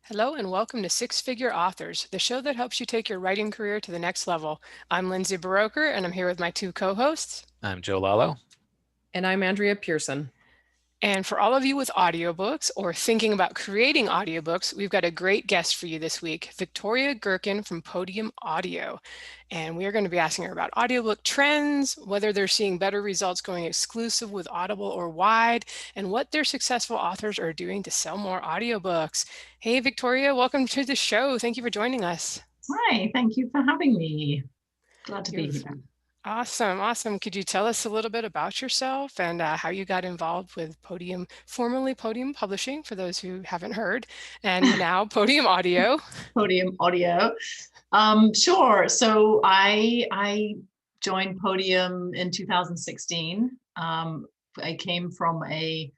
Hello and welcome to Six Figure Authors, the show that helps you take your writing career to the next level. I'm Lindsay Baroker and I'm here with my two co-hosts. I'm Joe Lalo. And I'm Andrea Pearson. And for all of you with audiobooks or thinking about creating audiobooks, we've got a great guest for you this week, Victoria Gerken from Podium Audio. And we are going to be asking her about audiobook trends, whether they're seeing better results going exclusive with Audible or wide, and what their successful authors are doing to sell more audiobooks. Hey, Victoria, welcome to the show. Thank you for joining us. Hi, thank you for having me. Glad to be You're here. Awesome, awesome. Could you tell us a little bit about yourself and how you got involved with Podium, formerly Podium Publishing, for those who haven't heard, and now Podium Audio? Podium Audio. Sure. So I joined Podium in 2016. I came from a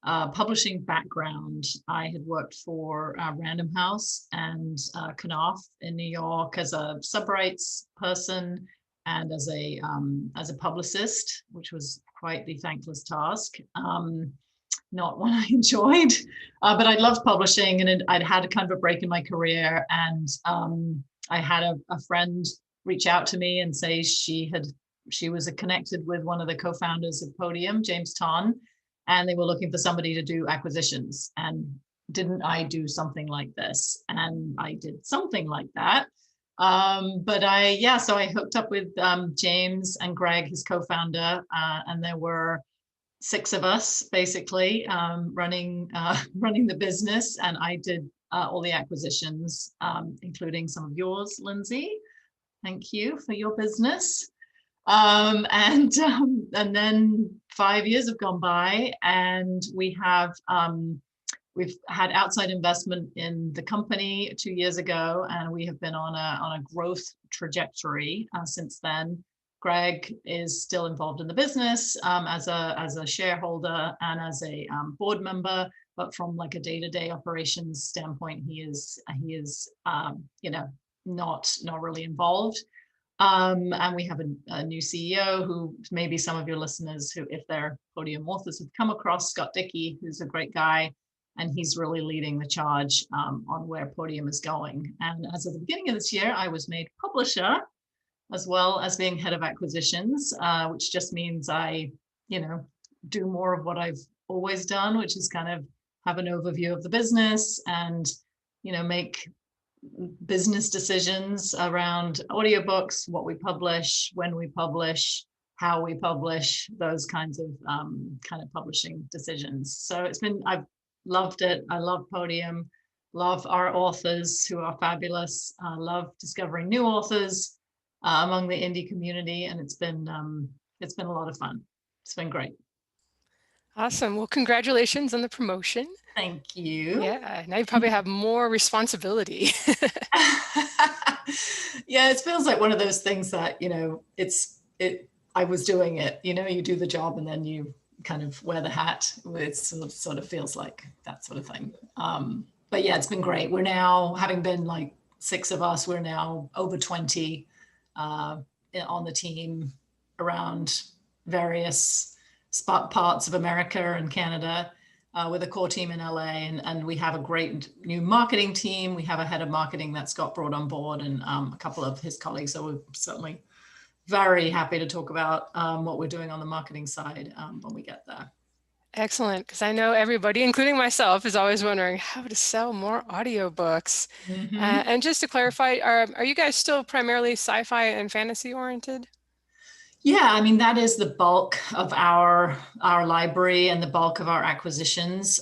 publishing background. I had worked for Random House and Knopf in New York as a subrights person and as a publicist, which was quite the thankless task. Not one I enjoyed, but I loved publishing, and I'd had a kind of a break in my career. And I had a friend reach out to me and say she was connected with one of the co-founders of Podium, James Ton, and they were looking for somebody to do acquisitions. And didn't I do something like this? And I did something like that. So I hooked up with James and Greg, his co-founder, and there were 6 of us basically running the business, and I did all the acquisitions, including some of yours, Lindsay. Thank you for your business. And then 5 years have gone by, and we've had outside investment in the company 2 years ago, and we have been on a growth trajectory since then. Greg is still involved in the business as a shareholder and as a board member, but from like a day-to-day operations standpoint, he is not really involved. And we have a new CEO who maybe some of your listeners who, if they're Podium authors, have come across, Scott Dickey, who's a great guy, and he's really leading the charge on where Podium is going. And as of the beginning of this year, I was made publisher, as well as being head of acquisitions, which just means I, do more of what I've always done, which is kind of have an overview of the business and, make business decisions around audiobooks, what we publish, when we publish, how we publish, those kinds of publishing decisions. So I've loved it. I love Podium, love our authors who are fabulous. I love discovering new authors among the indie community, and it's been a lot of fun. It's been great. Awesome. Well, congratulations on the promotion. Thank you. Yeah, now you probably have more responsibility. Yeah, it feels like one of those things that, I was doing it, you do the job and then you kind of wear the hat. It sort of feels like that sort of thing. But yeah, it's been great. We're now, having been like 6 of us, we're now over 20 on the team around various parts of America and Canada, with a core team in LA, and we have a great new marketing team. We have a head of marketing that Scott brought on board, and a couple of his colleagues. So we're certainly very happy to talk about what we're doing on the marketing side when we get there. Excellent, because I know everybody, including myself, is always wondering how to sell more audiobooks. Mm-hmm. And just to clarify, are you guys still primarily sci-fi and fantasy oriented? Yeah, I mean, that is the bulk of our library and the bulk of our acquisitions.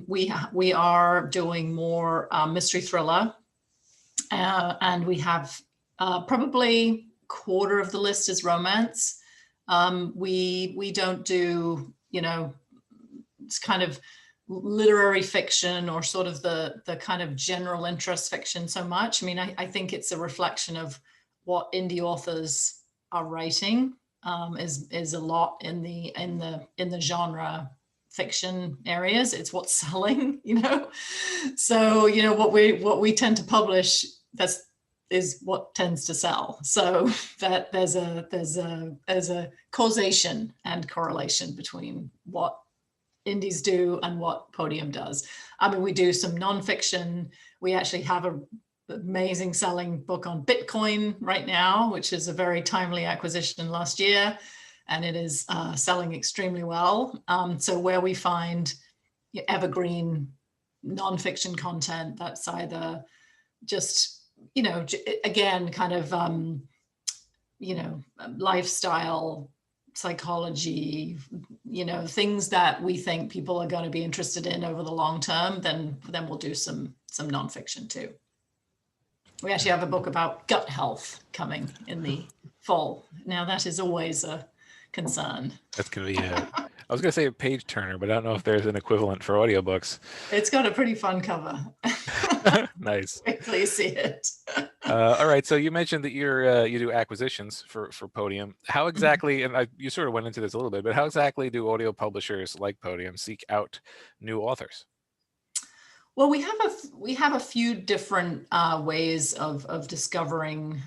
We are doing more mystery thriller, and we have probably quarter of the list is romance. We don't do, it's kind of literary fiction or sort of the kind of general interest fiction so much. I mean, I think it's a reflection of what indie authors are writing, is a lot in the genre fiction areas. It's what's selling, So, what we tend to publish, is what tends to sell. So that there's a causation and correlation between what indies do and what Podium does. I mean, we do some nonfiction. We actually have an amazing selling book on Bitcoin right now, which is a very timely acquisition last year, and it is selling extremely well. So where we find evergreen nonfiction content that's either just, again, kind of, lifestyle, psychology, things that we think people are going to be interested in over the long term, then we'll do some nonfiction too. We actually have a book about gut health coming in the fall. Now that is always a concern. That's going to be I was going to say a page turner, but I don't know if there's an equivalent for audiobooks. It's got a pretty fun cover. Nice. Wait till you see it. All right. So you mentioned that you do acquisitions for Podium. How exactly, and you sort of went into this a little bit, but how exactly do audio publishers like Podium seek out new authors? Well, we have a few different ways of discovering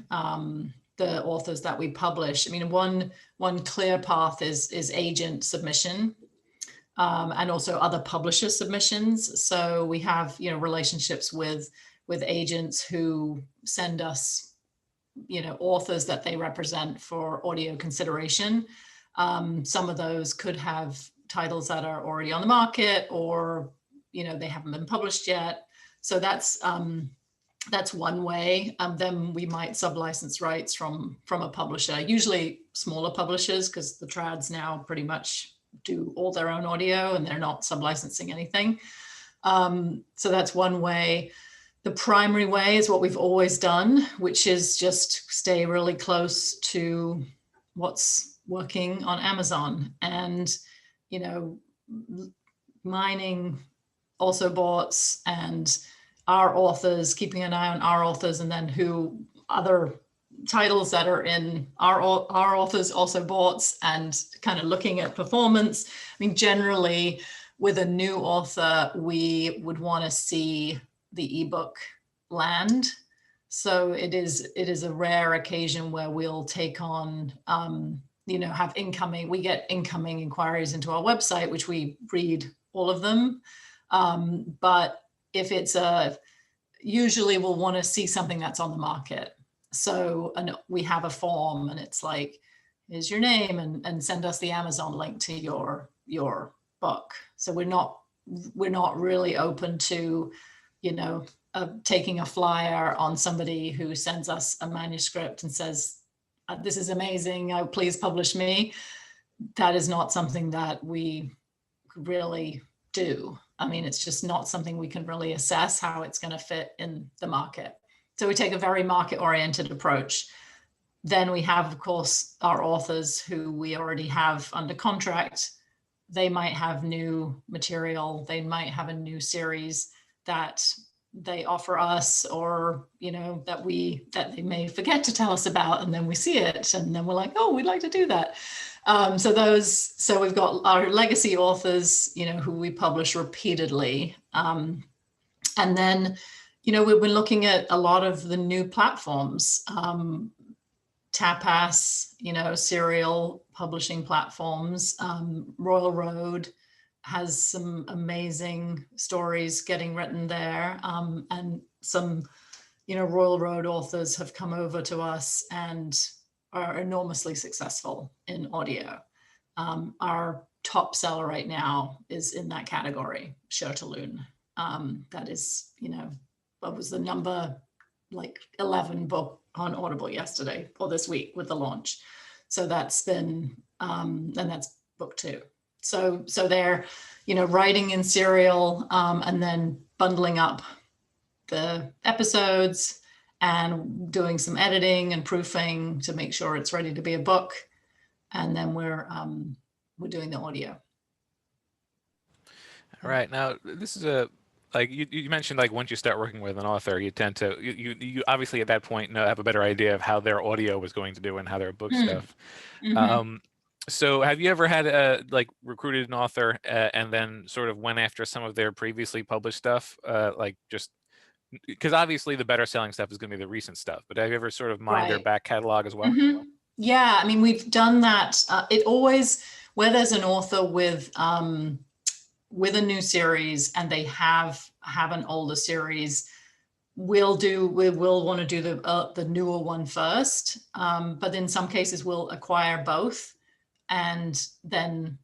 the authors that we publish. I mean, one clear path is agent submission, and also other publisher submissions. So we have relationships with agents who send us authors that they represent for audio consideration. Some of those could have titles that are already on the market, or they haven't been published yet. So that's one way. Then we might sublicense rights from a publisher, usually smaller publishers, because the trads now pretty much do all their own audio and they're not sublicensing anything. So that's one way. The primary way is what we've always done, which is just stay really close to what's working on Amazon, and mining also bots and our authors, keeping an eye on our authors, and then who other titles that are in our authors also bots, and kind of looking at performance. I mean, generally with a new author, we would want to see the ebook land. So it is a rare occasion where we'll take on, have incoming, we get incoming inquiries into our website, which we read all of them. But if it's usually we'll want to see something that's on the market. So we have a form, and it's like, here's your name, and send us the Amazon link to your book. So we're not really open to, taking a flyer on somebody who sends us a manuscript and says, this is amazing, please publish me. That is not something that we really do. I mean, it's just not something we can really assess how it's going to fit in the market. So we take a very market-oriented approach. Then we have, of course, our authors who we already have under contract. They might have new material. They might have a new series that they offer us, or that they may forget to tell us about, and then we see it, and then we're like, oh, we'd like to do that. So we've got our legacy authors, who we publish repeatedly, and then we've been looking at a lot of the new platforms, Tapas, serial publishing platforms. Royal Road has some amazing stories getting written there, and some Royal Road authors have come over to us and are enormously successful in audio. Our top seller right now is in that category, Shirtaloon. That is, what was the number, like 11 book on Audible yesterday or this week with the launch. So that's been, and that's book 2. So they're, writing in serial, and then bundling up the episodes and doing some editing and proofing to make sure it's ready to be a book. And then we're doing the audio. All right. Now, this is like you mentioned, like once you start working with an author, you tend to, you obviously at that point have a better idea of how their audio was going to do and how their book stuff. Mm-hmm. So have you ever had like recruited an author and then sort of went after some of their previously published stuff, like just because obviously the better selling stuff is going to be the recent stuff, but have you ever sort of mined their back catalog as well? Mm-hmm. Yeah, I mean, we've done that. It always, where there's an author with with a new series and they have an older series, we will want to do the newer one first. But in some cases we'll acquire both and then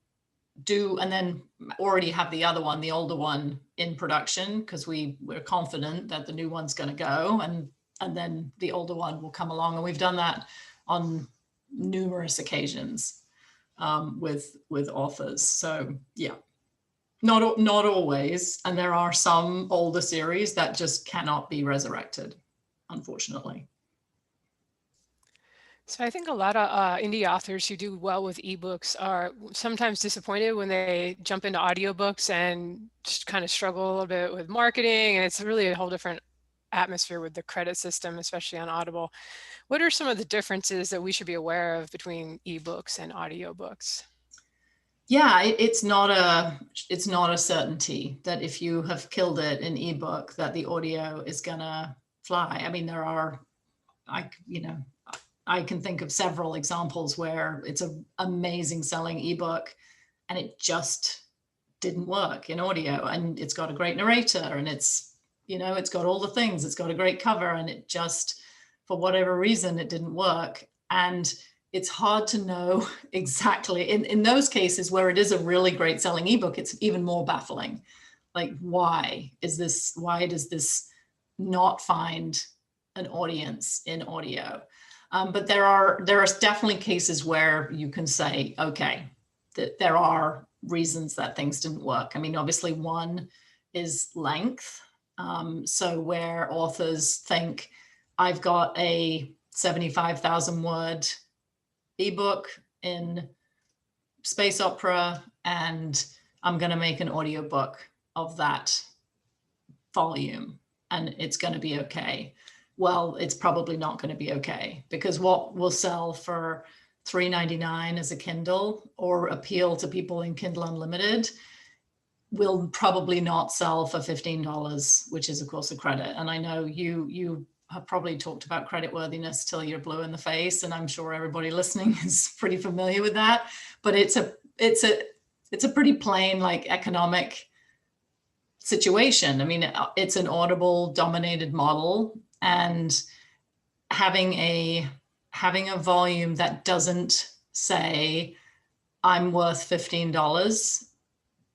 already have the other one, the older one, in production, because we're confident that the new one's going to go, and then the older one will come along. And we've done that on numerous occasions with authors. So yeah, not always. And there are some older series that just cannot be resurrected, unfortunately. So I think a lot of indie authors who do well with ebooks are sometimes disappointed when they jump into audiobooks and just kind of struggle a little bit with marketing. And it's really a whole different atmosphere with the credit system, especially on Audible. What are some of the differences that we should be aware of between ebooks and audiobooks? Yeah, it's not a certainty that if you have killed it in ebook that the audio is gonna fly. I mean, there are, I can think of several examples where it's an amazing selling ebook and it just didn't work in audio, and it's got a great narrator and it's got all the things, it's got a great cover, and it just, for whatever reason, it didn't work. And it's hard to know exactly in those cases where it is a really great selling ebook, it's even more baffling. Like, why does this not find an audience in audio? But there are definitely cases where you can say, okay, that there are reasons that things didn't work. I mean, obviously one is length. So where authors think, I've got a 75,000 word ebook in space opera and I'm going to make an audiobook of that volume and it's going to be okay. Well, it's probably not going to be okay, because what will sell for $3.99 as a Kindle or appeal to people in Kindle Unlimited will probably not sell for $15, which is of course a credit. And I know you have probably talked about creditworthiness till you're blue in the face, and I'm sure everybody listening is pretty familiar with that. But it's a pretty plain, like, economic situation. I mean, it's an Audible dominated model, and having a volume that doesn't say I'm worth $15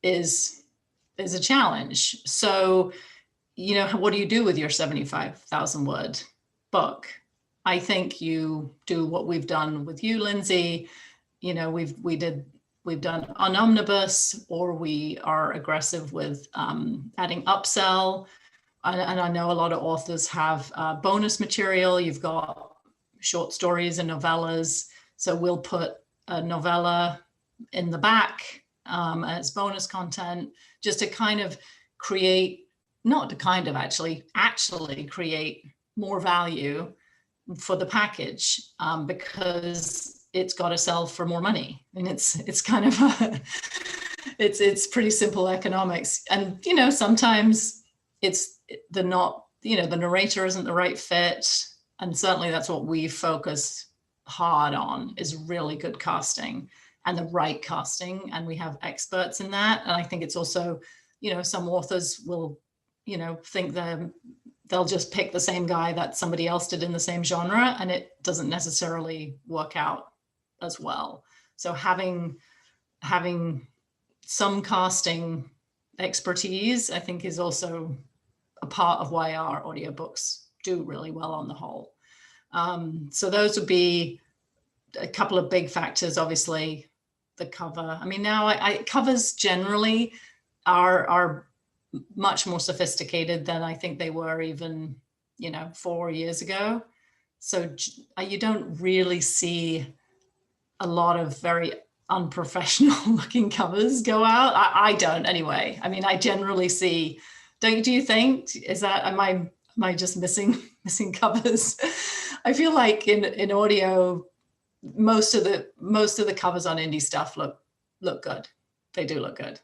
is a challenge. So, what do you do with your 75,000 word book? I think you do what we've done with you, Lindsay. We've done an omnibus, or we are aggressive with adding upsell. And I know a lot of authors have bonus material. You've got short stories and novellas. So we'll put a novella in the back as bonus content, just to kind of create, not to kind of actually create more value for the package, because it's got to sell for more money. I mean, it's kind of it's pretty simple economics. And sometimes it's the narrator isn't the right fit, and certainly that's what we focus hard on, is really good casting and the right casting, and we have experts in that. And I think it's also, some authors will think they'll just pick the same guy that somebody else did in the same genre, and it doesn't necessarily work out as well. So having some casting expertise, I think, is also a part of why our audiobooks do really well on the whole. So those would be a couple of big factors. Obviously, the cover. I mean, now covers generally are much more sophisticated than I think they were even 4 years ago. So you don't really see a lot of very unprofessional looking covers go out. I don't, anyway. I mean, I generally see. Do you think, is that, am I just missing covers? I feel like in audio, most of the covers on indie stuff look good. They do look good.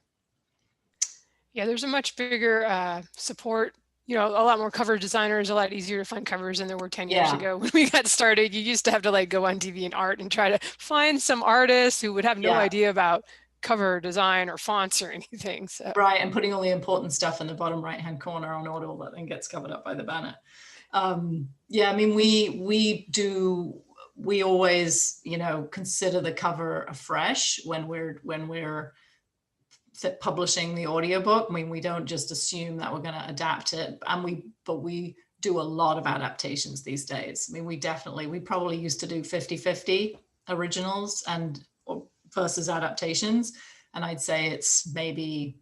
Yeah, there's a much bigger support, a lot more cover designers, a lot easier to find covers than there were 10 years ago when we got started. You used to have to go on DeviantArt and try to find some artists who would have no idea about cover design or fonts or anything. So. Right, and putting all the important stuff in the bottom right-hand corner on Audible that then gets covered up by the banner. Yeah, I mean, we always, you know, consider the cover afresh when we're publishing the audiobook. I mean, we don't just assume that we're going to adapt it, but we do a lot of adaptations these days. I mean, we probably used to do 50-50 originals and versus adaptations, and I'd say it's maybe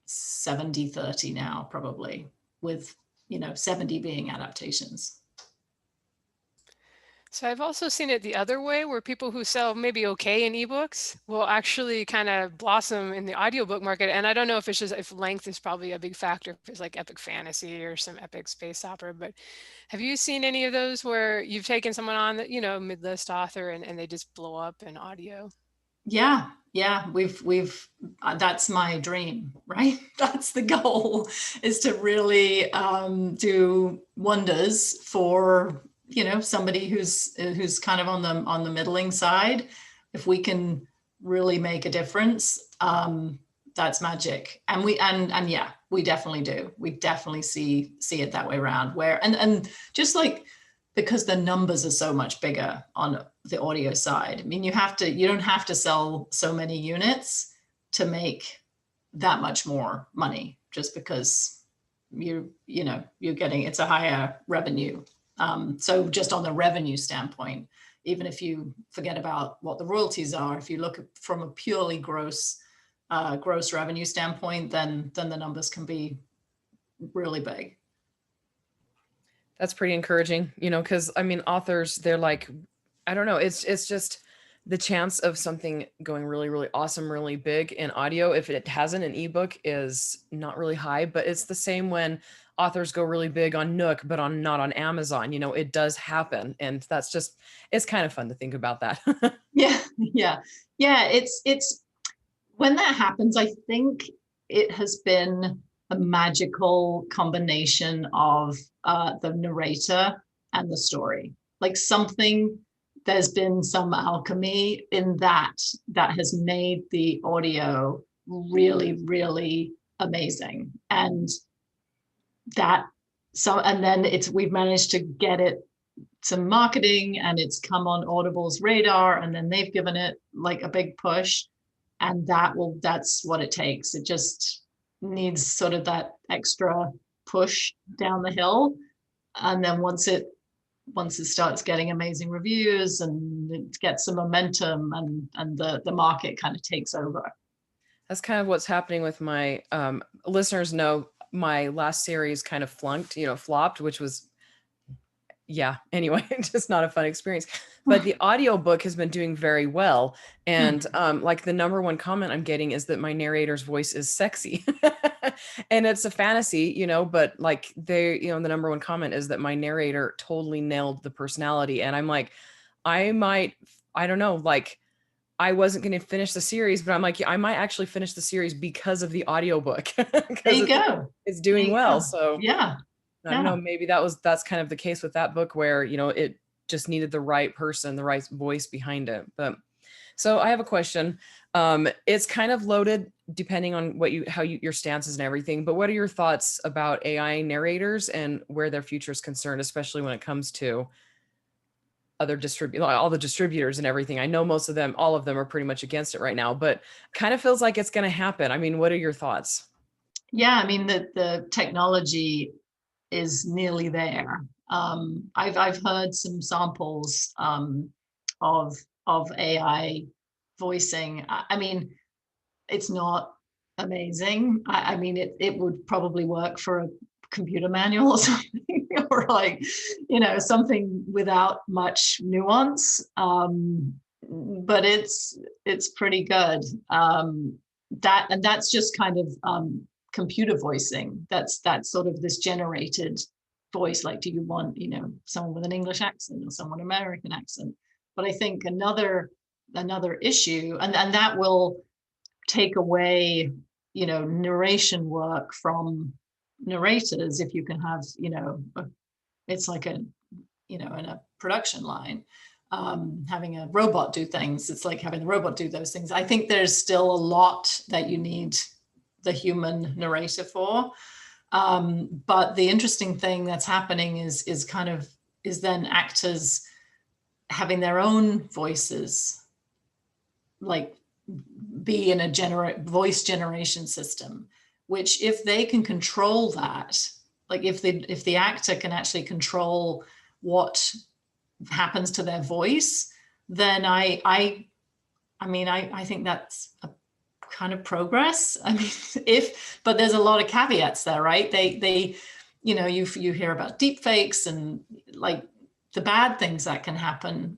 70-30 now, probably, with, you know, 70 being adaptations. So I've also seen it the other way, where people who sell maybe okay in ebooks will actually kind of blossom in the audiobook market. And I don't know if it's just, if length is probably a big factor, if it's like epic fantasy or some epic space opera, but have you seen any of those where you've taken someone on that, you know, mid-list author and they just blow up in audio? Yeah, we've that's my dream, right? That's the goal, is to really do wonders for, you know, somebody who's kind of on the middling side. If we can really make a difference, that's magic. And yeah, we definitely do. We definitely see it that way around, where and just like, because the numbers are so much bigger on the audio side. I mean, you don't have to sell so many units to make that much more money, just because you're getting, it's a higher revenue. So just on the revenue standpoint, even if you forget about what the royalties are, if you look at from a purely gross revenue standpoint, then the numbers can be really big. That's pretty encouraging, you know, because I mean, authors, they're like, I don't know, it's just the chance of something going really, really awesome, really big in audio, if it hasn't an ebook, is not really high. But it's the same when authors go really big on Nook, but not on Amazon. You know, it does happen. And that's just, it's kind of fun to think about that. Yeah. It's when that happens, I think it has been a magical combination of the narrator and the story. Like there's been some alchemy in that has made the audio really, really amazing. And then we've managed to get it some marketing, and it's come on Audible's radar, and then they've given it like a big push. And that's what it takes. It just needs sort of that extra push down the hill. And then once it starts getting amazing reviews and it gets some momentum, and the market kind of takes over. That's kind of what's happening with my listeners know my last series kind of flopped, which was, yeah, anyway, just not a fun experience. But the audiobook has been doing very well. And like the number one comment I'm getting is that my narrator's voice is sexy. And it's a fantasy, you know, but like the number one comment is that my narrator totally nailed the personality. And I'm like, I don't know, like I wasn't going to finish the series, but I'm like, yeah, I might actually finish the series because of the audiobook. There you go. It's doing well. So yeah. I don't know, maybe that's kind of the case with that book, where, you know, it just needed the right person, the right voice behind it. But so I have a question. It's kind of loaded depending on your stances and everything, but what are your thoughts about AI narrators and where their future is concerned, especially when it comes to all the distributors and everything? I know all of them are pretty much against it right now, but kind of feels like it's going to happen. I mean, what are your thoughts? Yeah, I mean, the technology is nearly there. I've heard some samples of AI voicing. I mean, it's not amazing. I mean, it would probably work for a computer manual or something, or like, you know, something without much nuance. But it's pretty good. That's just kind of computer voicing. That's sort of this generated voice. Like, do you want, you know, someone with an English accent or someone American accent? But I think another issue, and that will take away, you know, narration work from narrators. If you can have, you know, it's like in a production line. having a robot do things. It's like having the robot do those things. I think there's still a lot that you need the human narrator for. But the interesting thing that's happening is then actors having their own voices, like be in a voice generation system, which if they can control that, like if the actor can actually control what happens to their voice, then I think that's a kind of progress. I mean, but there's a lot of caveats there, right? They you hear about deep fakes and like the bad things that can happen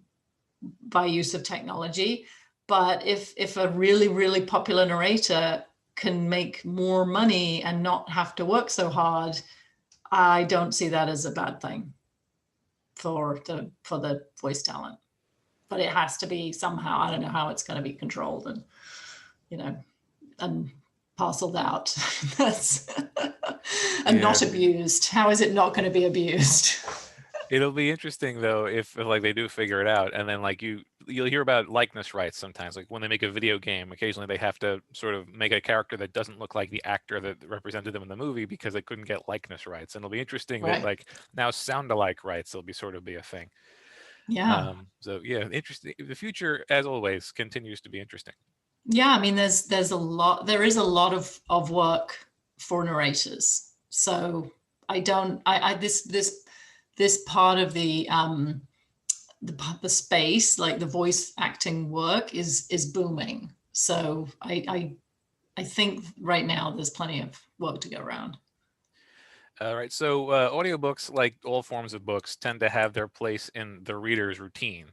by use of technology. But if a really, really popular narrator can make more money and not have to work so hard, I don't see that as a bad thing for the voice talent. But it has to be somehow, I don't know how it's going to be controlled and parceled out. And not abused. How is it not going to be abused? It'll be interesting though if like they do figure it out, and then like you'll hear about likeness rights sometimes. Like when they make a video game, occasionally they have to sort of make a character that doesn't look like the actor that represented them in the movie because they couldn't get likeness rights. And it'll be interesting that like now sound-alike rights will be a thing. Yeah. So yeah, interesting. The future, as always, continues to be interesting. Yeah, I mean, there is a lot of work for narrators. So this part of the space, like the voice acting work, is booming. So I think right now there's plenty of work to go around. All right. So audiobooks, like all forms of books, tend to have their place in the reader's routine.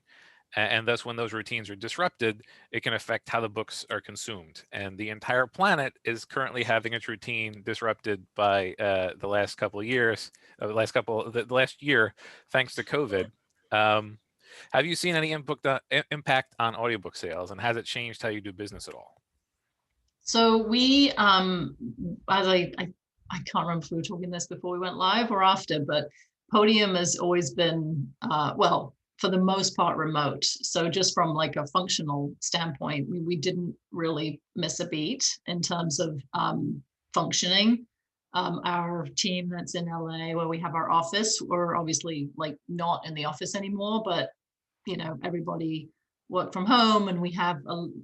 And thus, when those routines are disrupted, it can affect how the books are consumed. And the entire planet is currently having its routine disrupted by the last couple of years, the last year, thanks to COVID. Have you seen any impact on audiobook sales, and has it changed how you do business at all? So we, as I can't remember if we were talking this before we went live or after, but Podium has always been, well, for the most part, remote. So just from like a functional standpoint, we didn't really miss a beat in terms of functioning. Our team that's in LA, where we have our office, we're obviously like not in the office anymore, but everybody work from home, and we have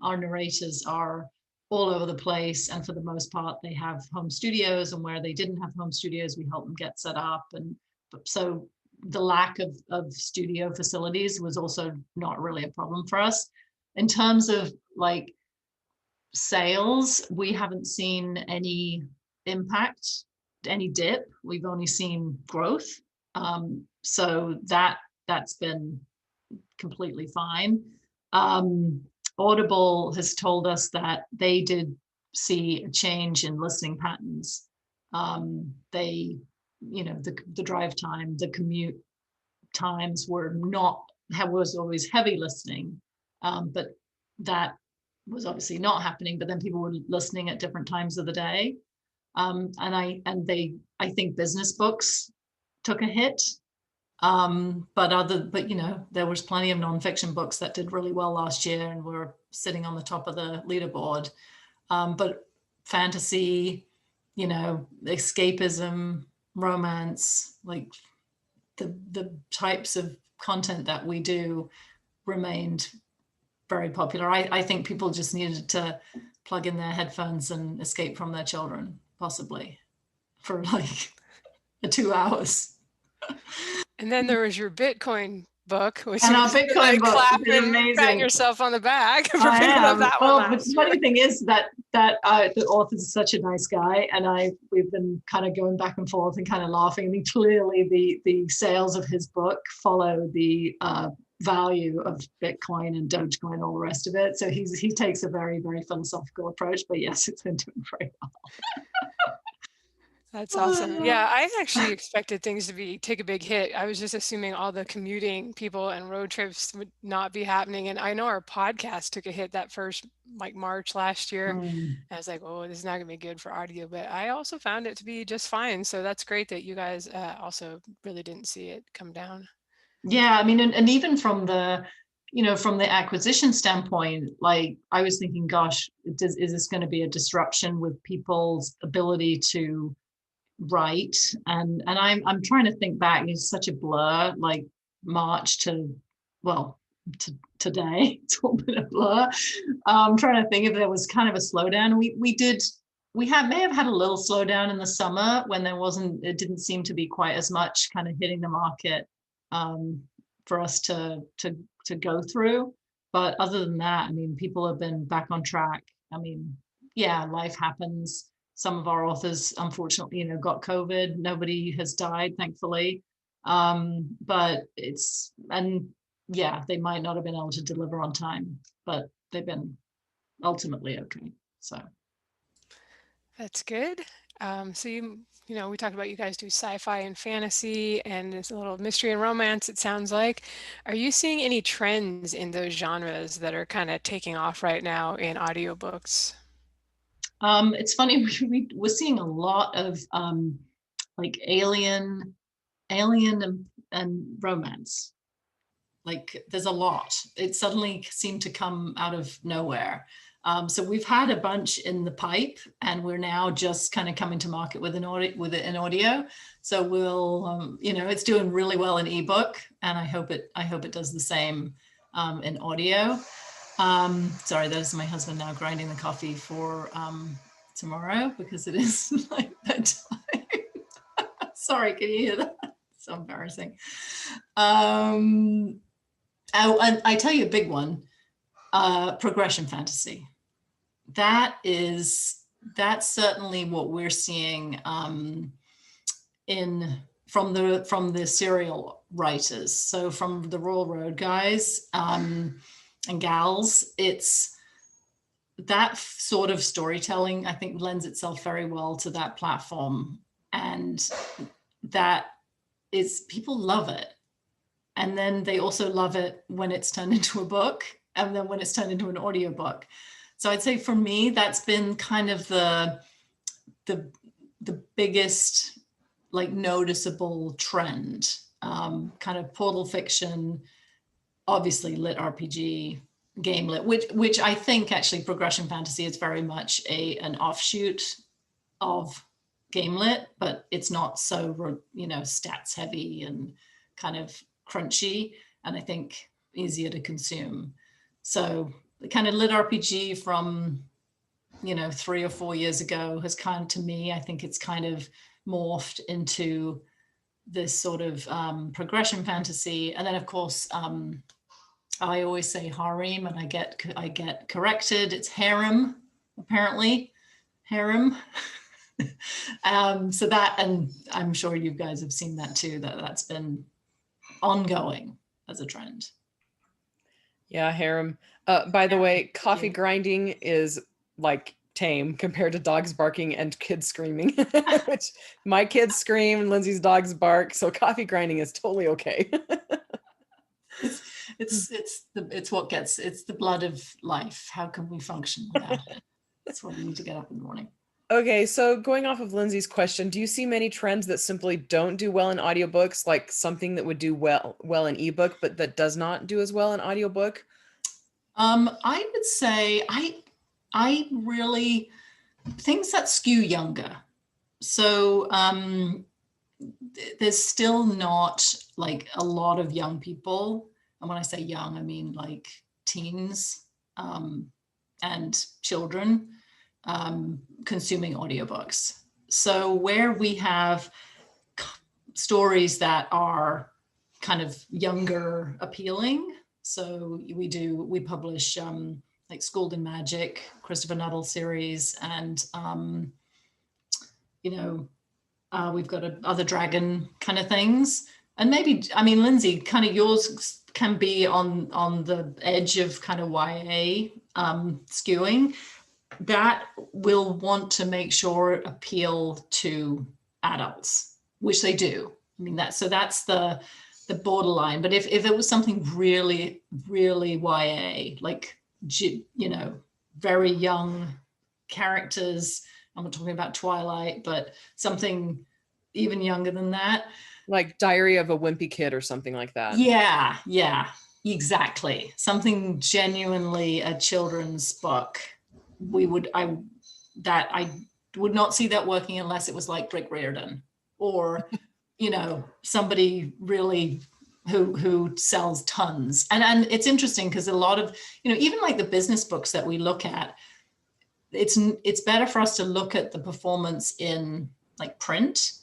our narrators are all over the place, and for the most part they have home studios, and where they didn't have home studios we help them get set up. And so the lack of studio facilities was also not really a problem for us. In terms of like sales, we haven't seen any impact, any dip. We've only seen growth. So that's been completely fine. Audible has told us that they did see a change in listening patterns. They, the drive time, the commute times was always heavy listening, but that was obviously not happening. But then people were listening at different times of the day, and I think business books took a hit. But there was plenty of nonfiction books that did really well last year and were sitting on the top of the leaderboard. But fantasy, escapism, romance, like the types of content that we do remained very popular. I think people just needed to plug in their headphones and escape from their children, possibly, for like 2 hours. And then there was your Bitcoin book, which and our Bitcoin book is amazing. Pat yourself on the back for picking up that one. But the funny thing is that the author is such a nice guy, and we've been kind of going back and forth and kind of laughing. I mean, clearly the sales of his book follow the value of Bitcoin and Dogecoin, all the rest of it. So he takes a very, very philosophical approach. But yes, it's been doing very well. That's awesome. Yeah, I actually expected things to take a big hit. I was just assuming all the commuting people and road trips would not be happening. And I know our podcast took a hit that first March last year. I was like, oh, this is not gonna be good for audio, but I also found it to be just fine. So that's great that you guys also really didn't see it come down. Yeah, I mean, and even from the from the acquisition standpoint, like I was thinking, gosh, is this going to be a disruption with people's ability to write? And I'm trying to think back. It's such a blur, like March to, well, to today. It's all been a blur. I'm trying to think if there was kind of a slowdown. We may have had a little slowdown in the summer when it didn't seem to be quite as much kind of hitting the market for us to go through. But other than that, I mean, people have been back on track. I mean, yeah, life happens. Some of our authors, unfortunately, got COVID. Nobody has died, thankfully. But they might not have been able to deliver on time, but they've been ultimately okay. So That's good. So we talked about you guys do sci-fi and fantasy, and it's a little mystery and romance, it sounds like. Are you seeing any trends in those genres that are kind of taking off right now in audiobooks? It's funny, we're seeing a lot of like alien and romance. Like there's a lot. It suddenly seemed to come out of nowhere. So we've had a bunch in the pipe, and we're now just kind of coming to market with an audio. So we'll, it's doing really well in ebook, and I hope it does the same in audio. Sorry, there's my husband now grinding the coffee for tomorrow because it is like bedtime. Sorry, can you hear that? So embarrassing. And I tell you a big one, progression fantasy. That's certainly what we're seeing from the serial writers. So from the Royal Road guys and gals, it's that sort of storytelling, I think, lends itself very well to that platform, and that is, people love it. And then they also love it when it's turned into a book, and then when it's turned into an audiobook. So I'd say for me, that's been kind of the biggest, like, noticeable trend. Kind of portal fiction, obviously lit RPG, game lit, which I think actually progression fantasy is very much an offshoot of game lit, but it's not so stats heavy and kind of crunchy, and I think easier to consume. So the kind of lit RPG from 3 or 4 years ago has kind of, to me, I think it's kind of morphed into this sort of progression fantasy. And then of course I always say harem, and I get corrected. It's harem, apparently, harem. So that, and I'm sure you guys have seen that too, that's been ongoing as a trend. Yeah, harem. By the way, coffee grinding is like tame compared to dogs barking and kids screaming, which my kids scream, Lindsay's dogs bark, so coffee grinding is totally okay. It's the blood of life. How can we function without it? That's why we need to get up in the morning. Okay, so going off of Lindsay's question, do you see many trends that simply don't do well in audiobooks, like something that would do well in ebook, but that does not do as well in audiobook? I would say I really, things that skew younger. So there's still not like a lot of young people. And when I say young, I mean like teens and children consuming audiobooks. So where we have stories that are kind of younger appealing, so we publish like Schooled in Magic, Christopher Nuttall series, and we've got other dragon kind of things. And maybe, I mean, Lindsay, kind of yours can be on the edge of kind of YA skewing. That will want to make sure it appeal to adults, which they do. I mean, that's the borderline. But if it was something really, really YA, like, very young characters, I'm not talking about Twilight, but something even younger than that. Like Diary of a Wimpy Kid or something like that. Yeah. Exactly. Something genuinely a children's book. I would not see that working unless it was like Brick Riordan or, somebody really who sells tons. And it's interesting because a lot of, even like the business books that we look at, it's better for us to look at the performance in like print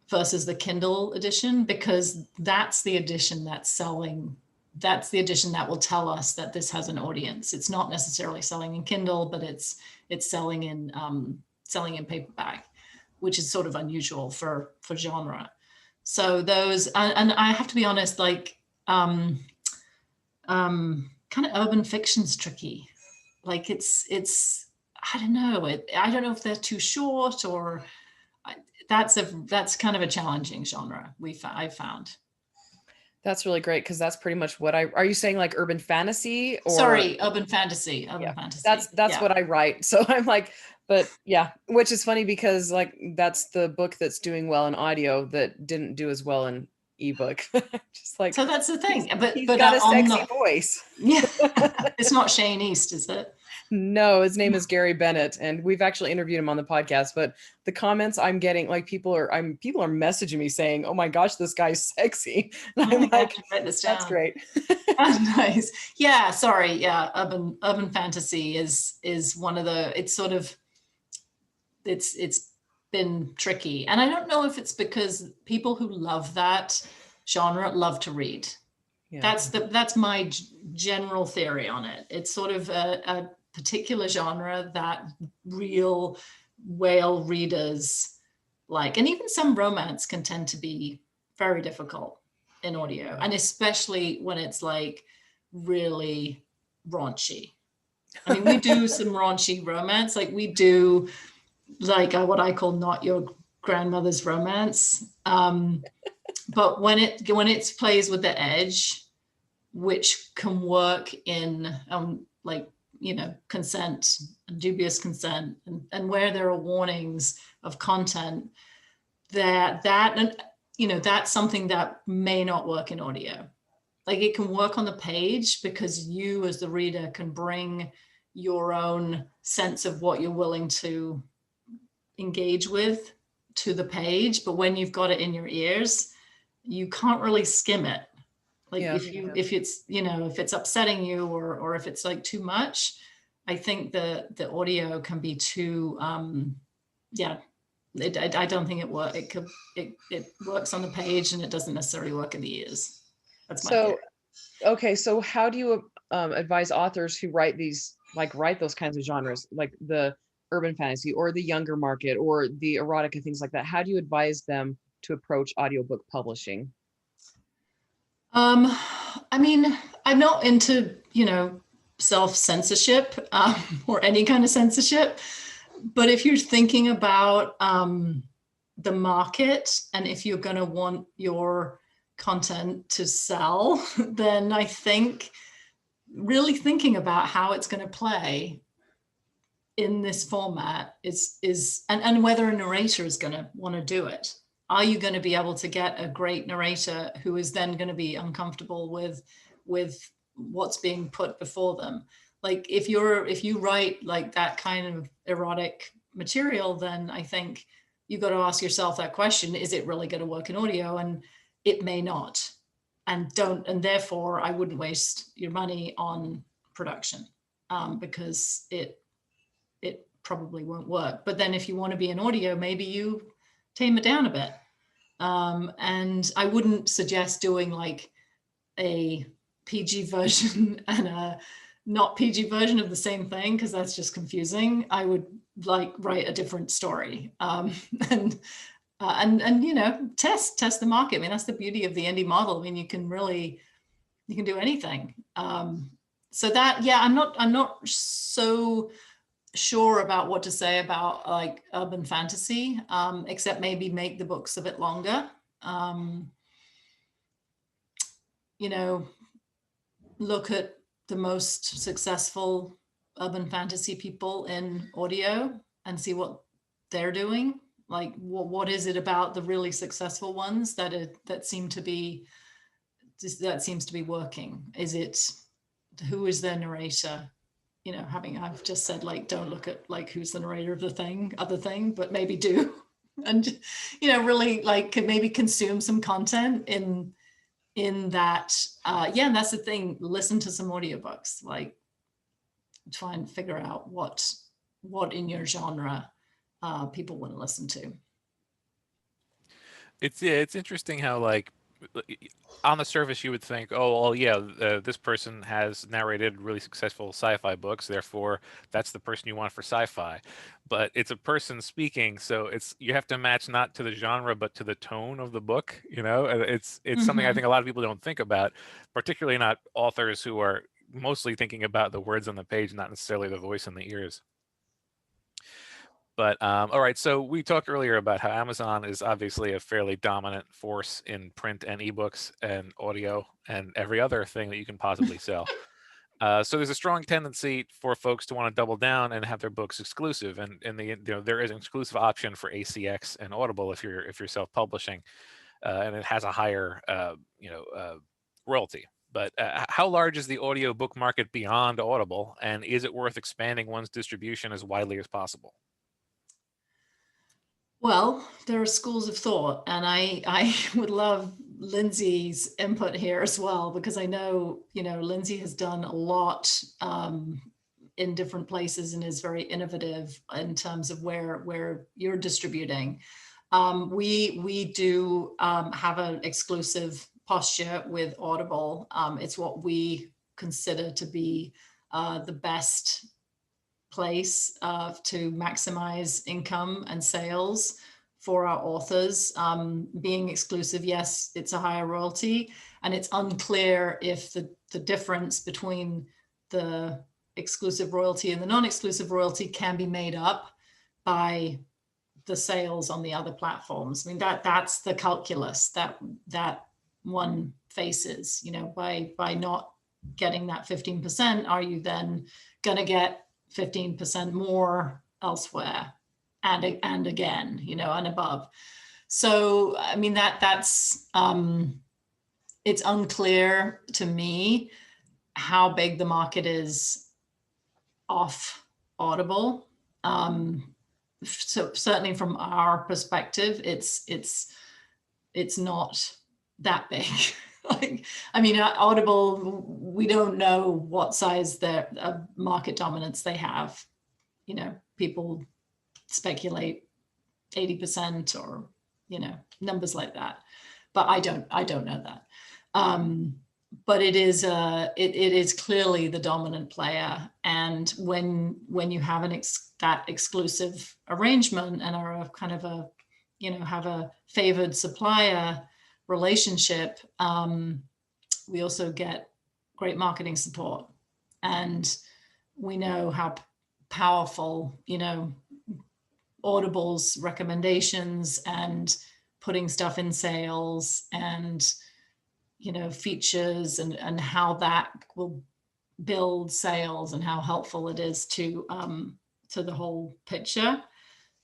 versus the Kindle edition, because that's the edition that's selling. That's the edition that will tell us that this has an audience. It's not necessarily selling in Kindle, but it's selling in paperback, which is sort of unusual for genre. So those, and I have to be honest, like kind of urban fiction's tricky. Like it's I don't know. I don't know if they're too short or that's kind of a challenging genre I've found. That's really great because that's pretty much what are you saying like urban fantasy or sorry, urban fantasy. That's yeah. what I write. So I'm like, but yeah, which is funny because like that's the book that's doing well in audio that didn't do as well in ebook. Just like so that's the thing. He's But got a sexy voice. Yeah. It's not Shane East, is it? No, his name is Gary Bennett, and we've actually interviewed him on the podcast. But the comments I'm getting, like people are messaging me saying, "Oh my gosh, this guy's sexy," and I'm like, "That's great." Oh, nice. Yeah. Sorry. Yeah. Urban fantasy is one of the. It's sort of. It's been tricky, and I don't know if it's because people who love that genre love to read. Yeah. That's my general theory on it. It's sort of a particular genre that real whale readers like, and even some romance can tend to be very difficult in audio, and especially when it's like really raunchy. I mean, we do some raunchy romance, like we do like what I call not your grandmother's romance. But when it plays with the edge, which can work in like, consent and dubious consent, and where there are warnings of content, that's something that may not work in audio. Like it can work on the page because you as the reader can bring your own sense of what you're willing to engage with to the page, but when you've got it in your ears, you can't really skim it. Like if it's upsetting you or if it's like too much, I think the audio can be too I don't think it works. It works on the page and it doesn't necessarily work in the ears. That's my theory. Okay, so how do you advise authors who write those kinds of genres, like the urban fantasy or the younger market or the erotica, things like that? How do you advise them to approach audiobook publishing? I mean, I'm not into, self-censorship or any kind of censorship, but if you're thinking about the market and if you're going to want your content to sell, then I think really thinking about how it's going to play in this format is and whether a narrator is going to want to do it. Are you going to be able to get a great narrator who is then going to be uncomfortable with what's being put before them? Like if you write like that kind of erotic material, then I think you've got to ask yourself that question: is it really going to work in audio? And it may not, and therefore I wouldn't waste your money on production because it probably won't work. But then if you want to be in audio, maybe you tame it down a bit. And I wouldn't suggest doing like a PG version and a not PG version of the same thing, because that's just confusing. I would like write a different story and test the market. I mean, that's the beauty of the indie model. I mean, you can do anything. So that, yeah, I'm not so sure about what to say about like urban fantasy, except maybe make the books a bit longer. Look at the most successful urban fantasy people in audio and see what they're doing. Like what is it about the really successful ones that seem to be that seems to be working? Is it, who is their narrator? You know, I've just said, like, don't look at like who's the narrator of the other thing, but maybe do, and, you know, really like maybe consume some content in that. Yeah, and that's the thing. Listen to some audiobooks, like try and figure out what in your genre people want to listen to. It's interesting how, like, on the surface you would think, oh well, yeah, this person has narrated really successful sci-fi books, therefore that's the person you want for sci-fi. But it's a person speaking, so you have to match not to the genre but to the tone of the book, you know. And it's something I think a lot of people don't think about, particularly not authors who are mostly thinking about the words on the page, not necessarily the voice in the ears. But all right, so we talked earlier about how Amazon is obviously a fairly dominant force in print and ebooks and audio and every other thing that you can possibly sell. So there's a strong tendency for folks to want to double down and have their books exclusive, and there is an exclusive option for ACX and Audible if you're self-publishing, and it has a higher royalty. But how large is the audiobook market beyond Audible, and is it worth expanding one's distribution as widely as possible? Well, there are schools of thought, and I would love Lindsay's input here as well, because I know, you know, Lindsay has done a lot in different places and is very innovative in terms of where you're distributing. We do have an exclusive posture with Audible. It's what we consider to be the best place to maximize income and sales for our authors. Being exclusive, yes, it's a higher royalty, and it's unclear if the difference between the exclusive royalty and the non-exclusive royalty can be made up by the sales on the other platforms. I mean, that's the calculus that one faces, you know, by not getting that 15%, are you then going to get 15% more elsewhere and again, you know, and above? So I mean, that's it's unclear to me how big the market is off Audible. So certainly from our perspective, it's not that big. Like, I mean, Audible, we don't know what size their market dominance they have. You know, people speculate 80% or, you know, numbers like that, but I don't know that. But it is it is clearly the dominant player, and when you have that exclusive arrangement and are a kind of a, you know, have a favored supplier relationship, we also get great marketing support, and we know how powerful, you know, Audible's recommendations and putting stuff in sales and, you know, features and how that will build sales and how helpful it is to the whole picture.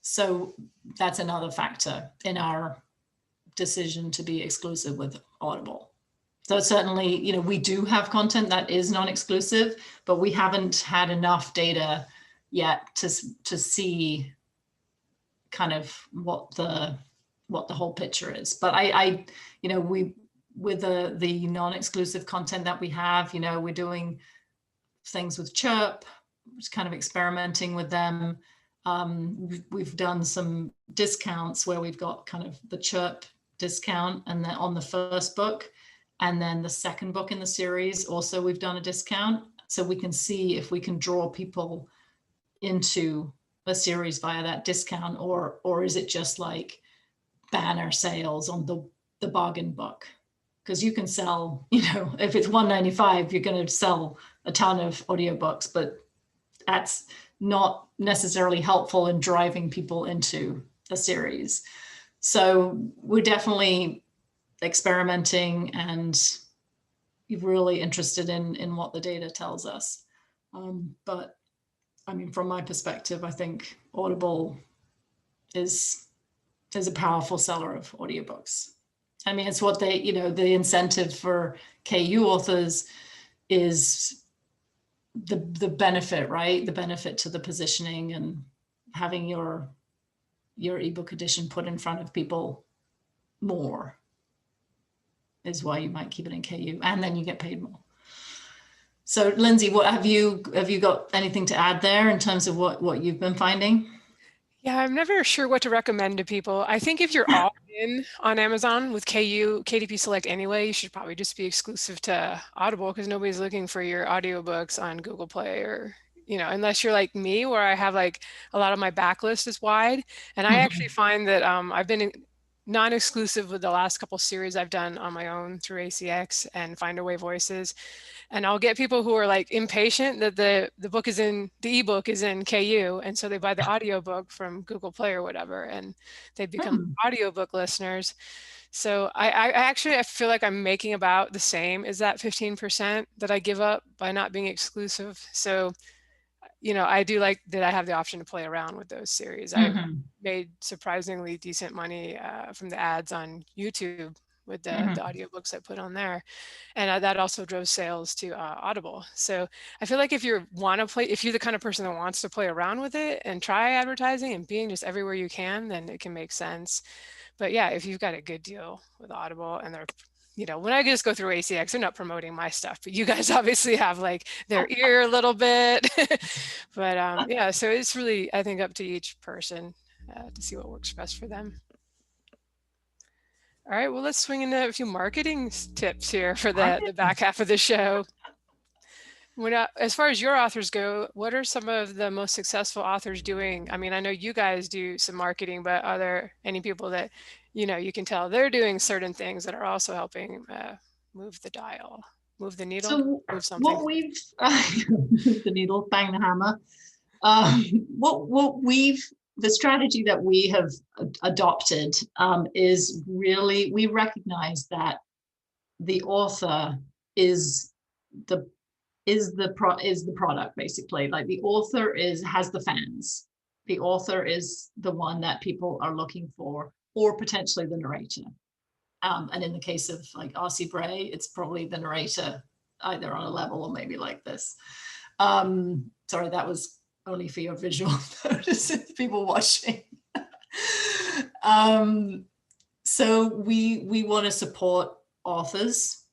So that's another factor in our decision to be exclusive with Audible. So certainly, you know, we do have content that is non-exclusive, but we haven't had enough data yet to see kind of what the whole picture is. But I you know, with the non-exclusive content that we have, you know, we're doing things with Chirp, just kind of experimenting with them. We've done some discounts where we've got kind of the Chirp discount, and then on the first book, and then the second book in the series also we've done a discount, so we can see if we can draw people into a series via that discount, or is it just like banner sales on the bargain book? Because you can sell, you know, if it's $1.95, you're going to sell a ton of audiobooks, but that's not necessarily helpful in driving people into a series. So we're definitely experimenting and really interested in what the data tells us. But I mean, from my perspective, I think Audible is a powerful seller of audiobooks. I mean, it's what they, the incentive for KU authors is the benefit, right? The benefit to the positioning and having your ebook edition put in front of people more is why you might keep it in KU, and then you get paid more. So Lindsay, what have you got anything to add there in terms of what you've been finding? Yeah, I'm never sure what to recommend to people. I think if you're all in on Amazon with KDP Select anyway, you should probably just be exclusive to Audible, because nobody's looking for your audiobooks on Google Play, or, unless you're like me, where I have like a lot of my backlist is wide. And I actually find that I've been non-exclusive with the last couple series I've done on my own through ACX and Find Away Voices. And I'll get people who are like impatient that the ebook is in KU, and so they buy the audiobook from Google Play or whatever, and they become audiobook listeners. So I feel like I'm making about the same as that 15% that I give up by not being exclusive. So, I do like that I have the option to play around with those series. I've made surprisingly decent money from the ads on YouTube with the audiobooks I put on there. And that also drove sales to Audible. So I feel like if you're the kind of person that wants to play around with it and try advertising and being just everywhere you can, then it can make sense. But yeah, if you've got a good deal with Audible and they're, when I just go through ACX, they're not promoting my stuff, but you guys obviously have like their ear a little bit. But yeah, so it's really, I think, up to each person to see what works best for them. All right, well, let's swing into a few marketing tips here for the back half of the show. As far as your authors go, what are some of the most successful authors doing? I mean, I know you guys do some marketing, but are there any people that, you can tell they're doing certain things that are also helping move the dial, move the needle, so move something? What we've, move the needle, bang the hammer. The strategy that we have adopted is really, we recognize that the author is the product, basically. Like the author has the fans. The author is the one that people are looking for, or potentially the narrator. And in the case of like R.C. Bray, it's probably the narrator, either on a level or maybe like this. Sorry, that was only for your visual notices, people watching. So we want to support authors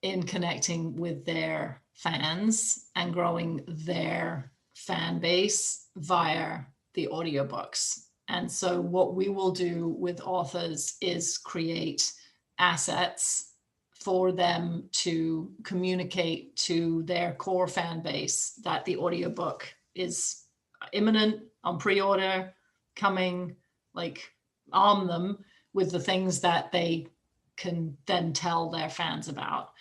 in connecting with their fans and growing their fan base via the audiobooks. And so what we will do with authors is create assets for them to communicate to their core fan base that the audiobook is imminent, on pre-order, coming, like arm them with the things that they can then tell their fans about.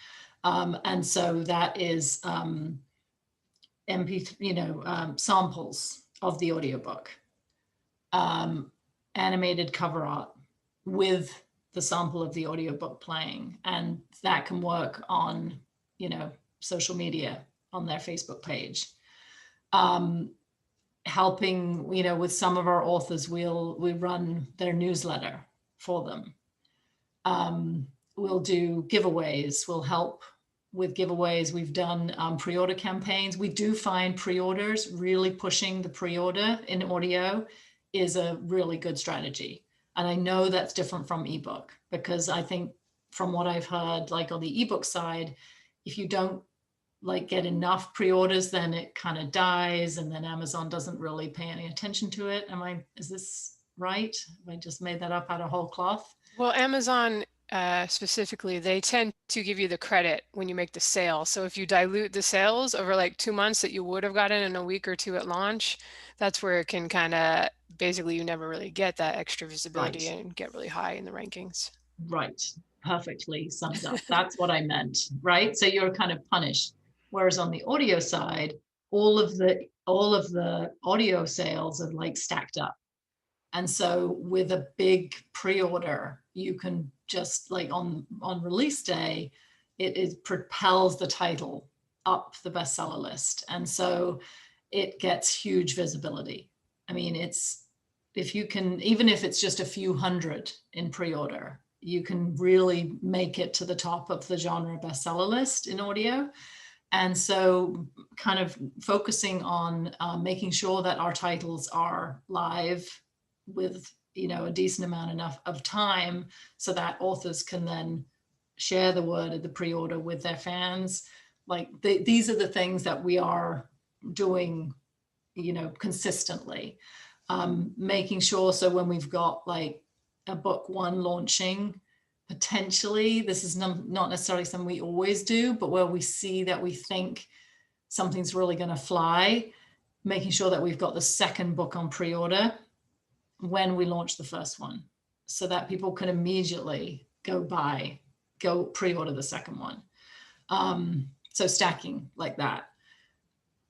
And so that is samples of the audiobook, animated cover art with the sample of the audiobook playing. And that can work on, social media, on their Facebook page. Helping, with some of our authors, we run their newsletter for them. We'll do giveaways. We'll help with giveaways. We've done pre-order campaigns. We do find pre-orders, really pushing the pre-order in audio is a really good strategy. And I know that's different from ebook, because I think from what I've heard, like on the ebook side, if you don't get enough pre-orders, then it kind of dies, and then Amazon doesn't really pay any attention to it. Is this right? Have I just made that up out of whole cloth? Well, Amazon specifically, they tend to give you the credit when you make the sale. So if you dilute the sales over like 2 months that you would have gotten in a week or two at launch, that's where it can kind of, basically you never really get that extra visibility and get really high in the rankings. Right. Perfectly summed up. That's what I meant, right? So you're kind of punished. Whereas on the audio side, all of the audio sales are like stacked up. And so with a big pre-order, you can just like on release day, it propels the title up the bestseller list. And so it gets huge visibility. I mean, if you can, even if it's just a few hundred in pre-order, you can really make it to the top of the genre bestseller list in audio. And so kind of focusing on making sure that our titles are live with, a decent amount enough of time so that authors can then share the word of the pre-order with their fans. Like these are the things that we are doing, consistently. Making sure, so when we've got like a book one launching, potentially, this is not necessarily something we always do, but where we see that we think something's really going to fly, making sure that we've got the second book on pre-order when we launch the first one, so that people can immediately go pre-order the second one. So stacking like that.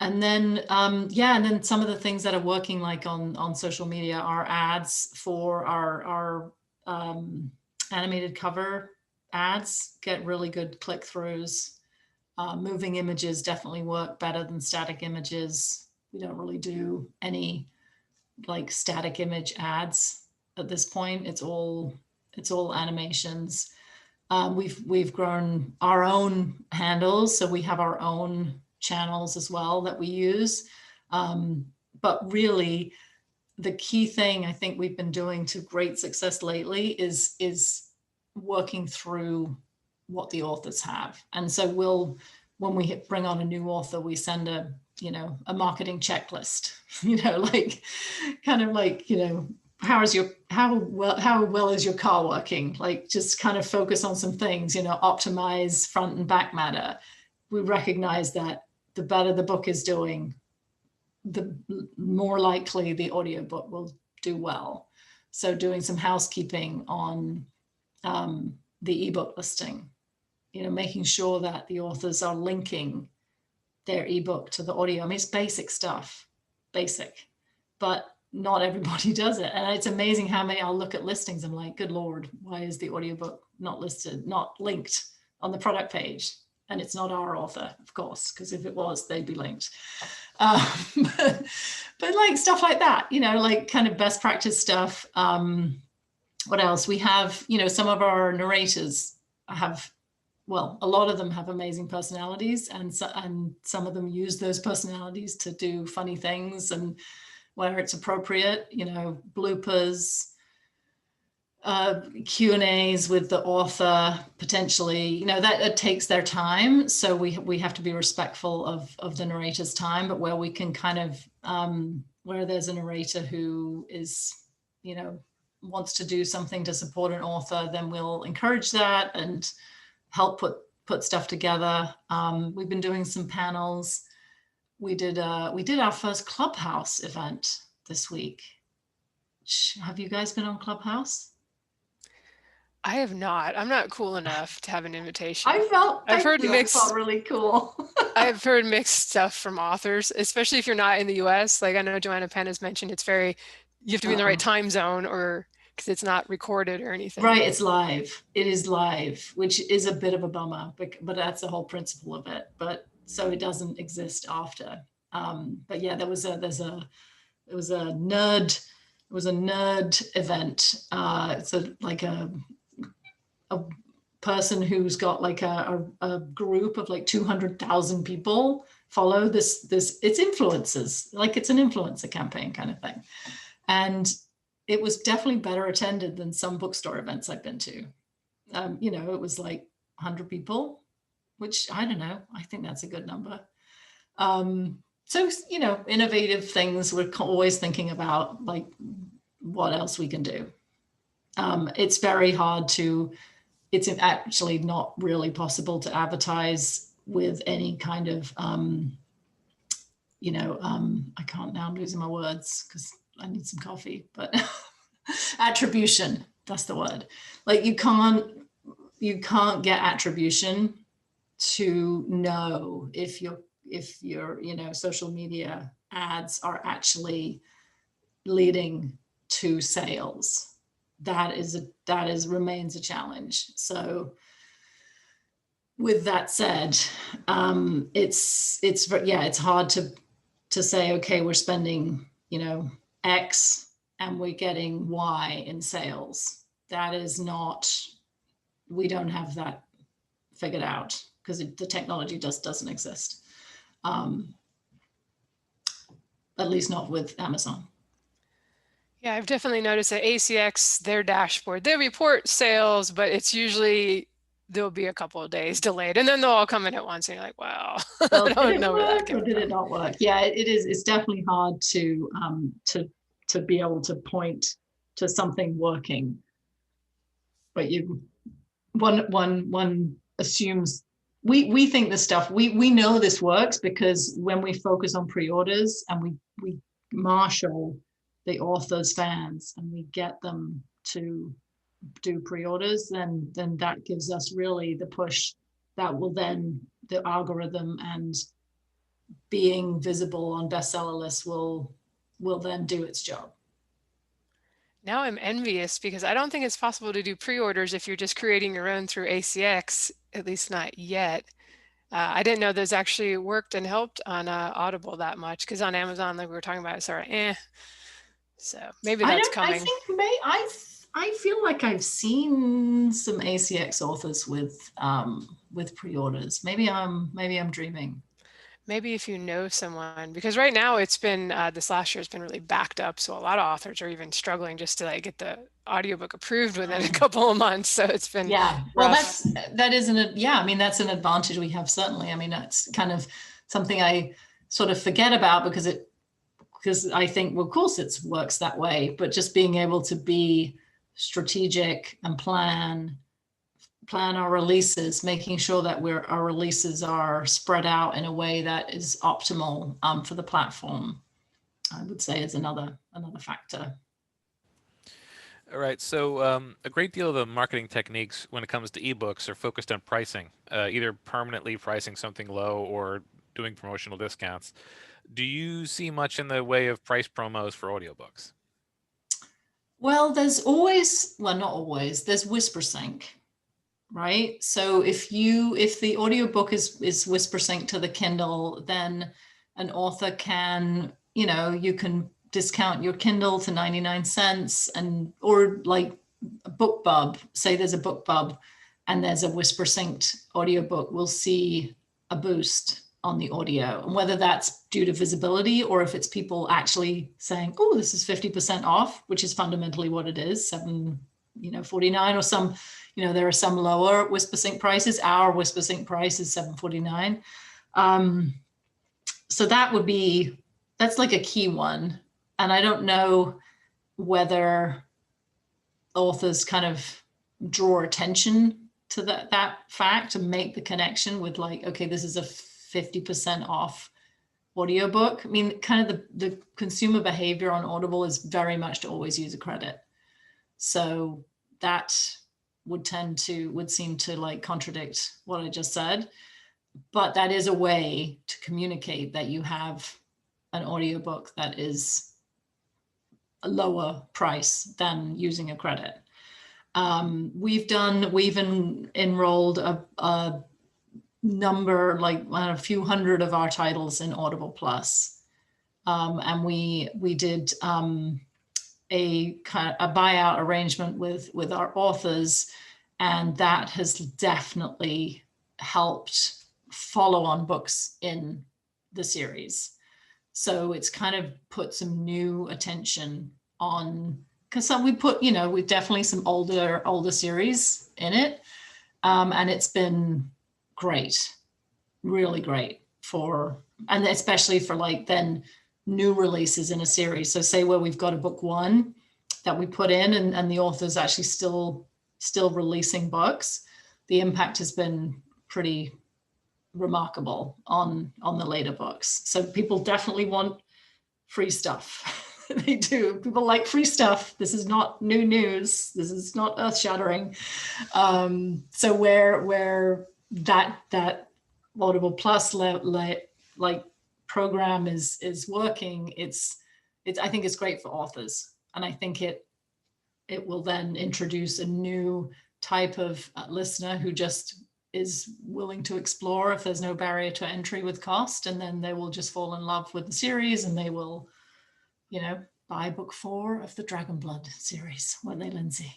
And then, and then some of the things that are working, like on social media, are ads for our animated cover ads, get really good click-throughs. Moving images definitely work better than static images. We don't really do any like static image ads at this point. It's all animations. We've grown our own handles, so we have our own channels as well that we use. But really, the key thing I think we've been doing to great success lately is working through what the authors have. And so when we bring on a new author, we send a marketing checklist, like kind of like, how well is your car working? Like, just kind of focus on some things, optimize front and back matter. We recognize that the better the book is doing, the more likely the audiobook will do well. So doing some housekeeping on the ebook listing, making sure that the authors are linking their ebook to the audio. I mean, it's basic stuff, but not everybody does it. And it's amazing how many I'll look at listings. I'm like, good Lord, why is the audiobook not listed, not linked on the product page? And it's not our author, of course, because if it was, they'd be linked. But like stuff like that, like kind of best practice stuff. What else? We have, some of our narrators have, well, a lot of them have amazing personalities, and some of them use those personalities to do funny things, and where it's appropriate, bloopers, Q&As with the author, potentially, that it takes their time. So we have to be respectful of the narrator's time, but where we can kind of, where there's a narrator who is, wants to do something to support an author, then we'll encourage that and help put stuff together. We've been doing some panels. We did our first Clubhouse event this week. Have you guys been on Clubhouse? I have not. I'm not cool enough to have an invitation. I've heard mixed. I felt really cool. I've heard mixed stuff from authors, especially if you're not in the US. Like I know Joanna Penn has mentioned, you have to be in the right time zone, or because it's not recorded or anything. Right, it's live. It is live, which is a bit of a bummer, but that's the whole principle of it. But so it doesn't exist after. But yeah, it was a nerd event. It's like a person who's got like a group of like 200,000 people follow this. It's influencers, like it's an influencer campaign kind of thing. And it was definitely better attended than some bookstore events I've been to. It was like 100 people, which I don't know. I think that's a good number. So, innovative things. We're always thinking about like what else we can do. It's very hard it's actually not really possible to advertise with any kind of, I can't now, I'm losing my words because I need some coffee, but attribution, that's the word. Like you can't get attribution to know if your social media ads are actually leading to sales. That remains a challenge. So with that said, it's hard to say, okay, we're spending, X and we're getting Y in sales. That is not we don't have that figured out because the technology just doesn't exist. At least not with Amazon. Yeah, I've definitely noticed that ACX, their dashboard, they report sales, but it's usually there'll be a couple of days delayed, and then they'll all come in at once, and you're like, wow, I don't know where that came or did it not work? Yeah, it is. It's definitely hard to be able to point to something working, but one assumes we think this stuff, we know this works because when we focus on pre-orders and we marshal the author's fans and we get them to do pre-orders, then that gives us really the push that will then the algorithm and being visible on bestseller lists will then do its job. Now I'm envious because I don't think it's possible to do pre-orders if you're just creating your own through ACX, at least not yet. I didn't know those actually worked and helped on Audible that much, because on Amazon, like we were talking about, it's sort of So maybe that's coming. I feel like I've seen some ACX authors with pre-orders. Maybe I'm dreaming. Maybe if you know someone, because right now it's been this last year has been really backed up, so a lot of authors are even struggling just to like get the audiobook approved within a couple of months. So it's been well, rough. that's an advantage we have, certainly. I mean, that's kind of something I sort of forget about because I think, well, of course it works that way, but just being able to be strategic and plan our releases, making sure that our releases are spread out in a way that is optimal for the platform, I would say, is another factor. All right, so a great deal of the marketing techniques when it comes to ebooks are focused on pricing, either permanently pricing something low or doing promotional discounts. Do you see much in the way of price promos for audiobooks? Well, there's not always, there's WhisperSync, right? So if the audiobook is WhisperSync to the Kindle, then an author can, you can discount your Kindle to 99 cents or like a BookBub, say there's a BookBub and there's a WhisperSynced audiobook, we'll see a boost on the audio, and whether that's due to visibility or if it's people actually saying, oh, this is 50% off, which is fundamentally what it is, $7.49 or some, there are some lower WhisperSync prices. Our WhisperSync price is $7.49. So that's like a key one. And I don't know whether authors kind of draw attention to that fact and make the connection with like, okay, this is a 50% off audiobook. I mean, kind of the consumer behavior on Audible is very much to always use a credit. So that would seem to like contradict what I just said. But that is a way to communicate that you have an audiobook that is a lower price than using a credit. We've enrolled a number, like a few hundred of our titles in Audible Plus. And we did a buyout arrangement with our authors, and that has definitely helped follow on books in the series. So it's kind of put some new attention on, because we put, we definitely some older series in it. And it's been great, really great and especially for like then new releases in a series. So say where we've got a book one that we put in and the author's actually still releasing books, the impact has been pretty remarkable on the later books. So people definitely want free stuff. They do. People like free stuff. This is not new news. This is not earth-shattering. So where that Audible Plus like program is working, I think it's great for authors, and I think it will then introduce a new type of listener who just is willing to explore if there's no barrier to entry with cost, and then they will just fall in love with the series and they will, buy book 4 of the Dragon Blood series, won't they, Lindsay?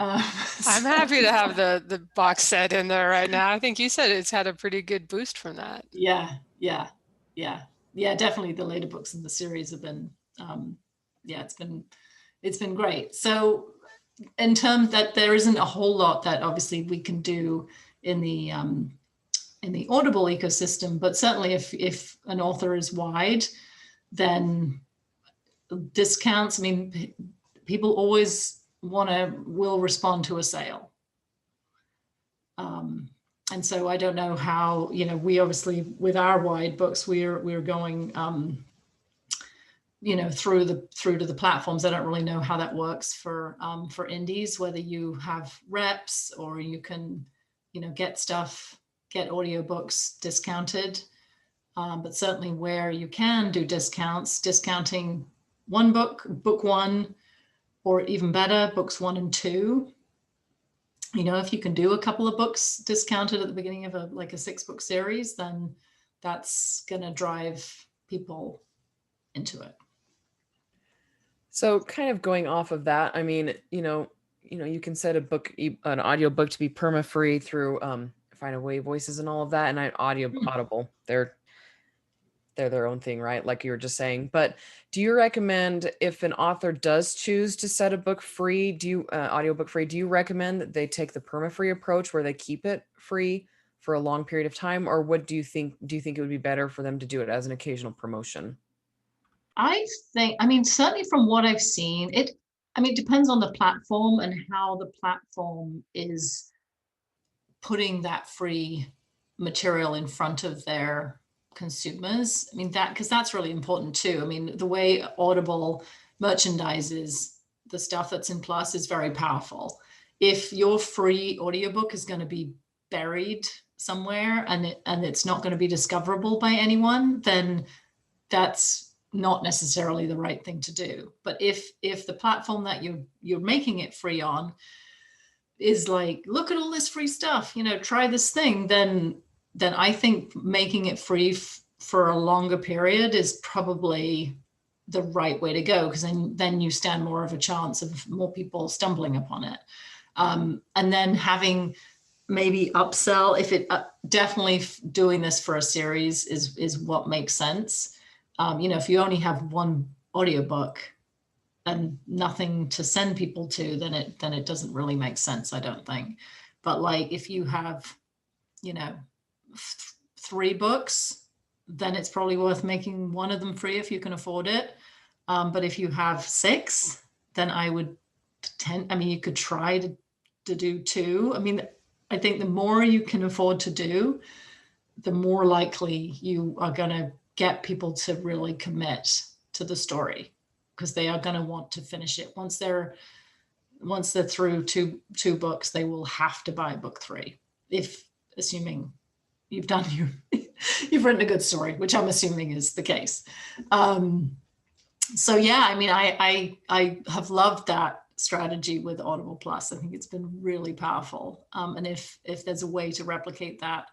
I'm happy to have the box set in there right now. I think you said it's had a pretty good boost from that. Yeah, definitely the later books in the series have been, it's been great. So in terms that there isn't a whole lot that obviously we can do in the Audible ecosystem, but certainly if an author is wide, then discounts, I mean, people always will respond to a sale. And so I don't know how, we obviously with our wide books, we're going, through to the platforms. I don't really know how that works for indies, whether you have reps or you can, get audiobooks discounted. But certainly where you can do discounting one book one, or even better, books 1 and 2. If you can do a couple of books discounted at the beginning of a 6-book series, then that's going to drive people into it. So kind of going off of that, I mean, you can set an audiobook to be perma-free through Find Away Voices and all of that. And Audible, they're their own thing, right? Like you were just saying. But do you recommend, if an author does choose to set a book free, audiobook free, do you recommend that they take the perma-free approach where they keep it free for a long period of time? Or what do you think it would be better for them to do it as an occasional promotion? I mean, certainly from what I've seen, it depends on the platform and how the platform is putting that free material in front of their consumers. I mean, because that's really important too. I mean, the way Audible merchandises the stuff that's in Plus is very powerful. If your free audiobook is going to be buried somewhere and it's not going to be discoverable by anyone, then that's not necessarily the right thing to do. But if the platform that you're making it free on is like, look at all this free stuff, try this thing, then I think making it free for a longer period is probably the right way to go, because then you stand more of a chance of more people stumbling upon it. And then having maybe upsell, if it definitely doing this for a series is what makes sense. If you only have one audiobook and nothing to send people to, then it doesn't really make sense, I don't think. But like if you have, 3 books, then it's probably worth making one of them free if you can afford it. But if you have 6, then I would you could try to do 2. I mean, I think the more you can afford to do, the more likely you are going to get people to really commit to the story, because they are going to want to finish it. Once they're through two books, they will have to buy book 3, assuming you've written a good story, which I'm assuming is the case. So yeah, I mean, I have loved that strategy with Audible Plus. I think it's been really powerful. And if there's a way to replicate that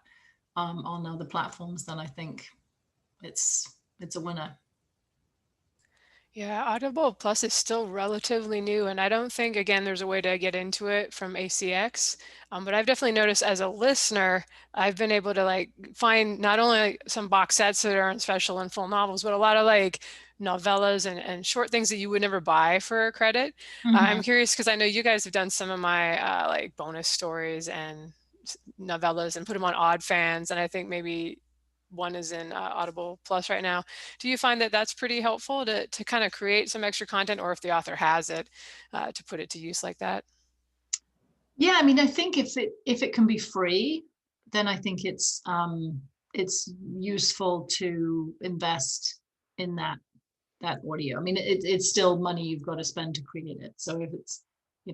on other platforms, then I think it's a winner. Yeah, Audible Plus is still relatively new, and I don't think, again, there's a way to get into it from ACX. But I've definitely noticed as a listener, I've been able to find not only some box sets that are on special and full novels, but a lot of novellas and short things that you would never buy for a credit. Mm-hmm. I'm curious because I know you guys have done some of my bonus stories and novellas and put them on Odd Fans, and I think maybe one is in Audible Plus right now. Do you find that that's pretty helpful to kind of create some extra content, or if the author has it, to put it to use like that? Yeah, I mean, I think if it can be free, then I think it's useful to invest in that audio. I mean, it's still money you've got to spend to create it. So if it's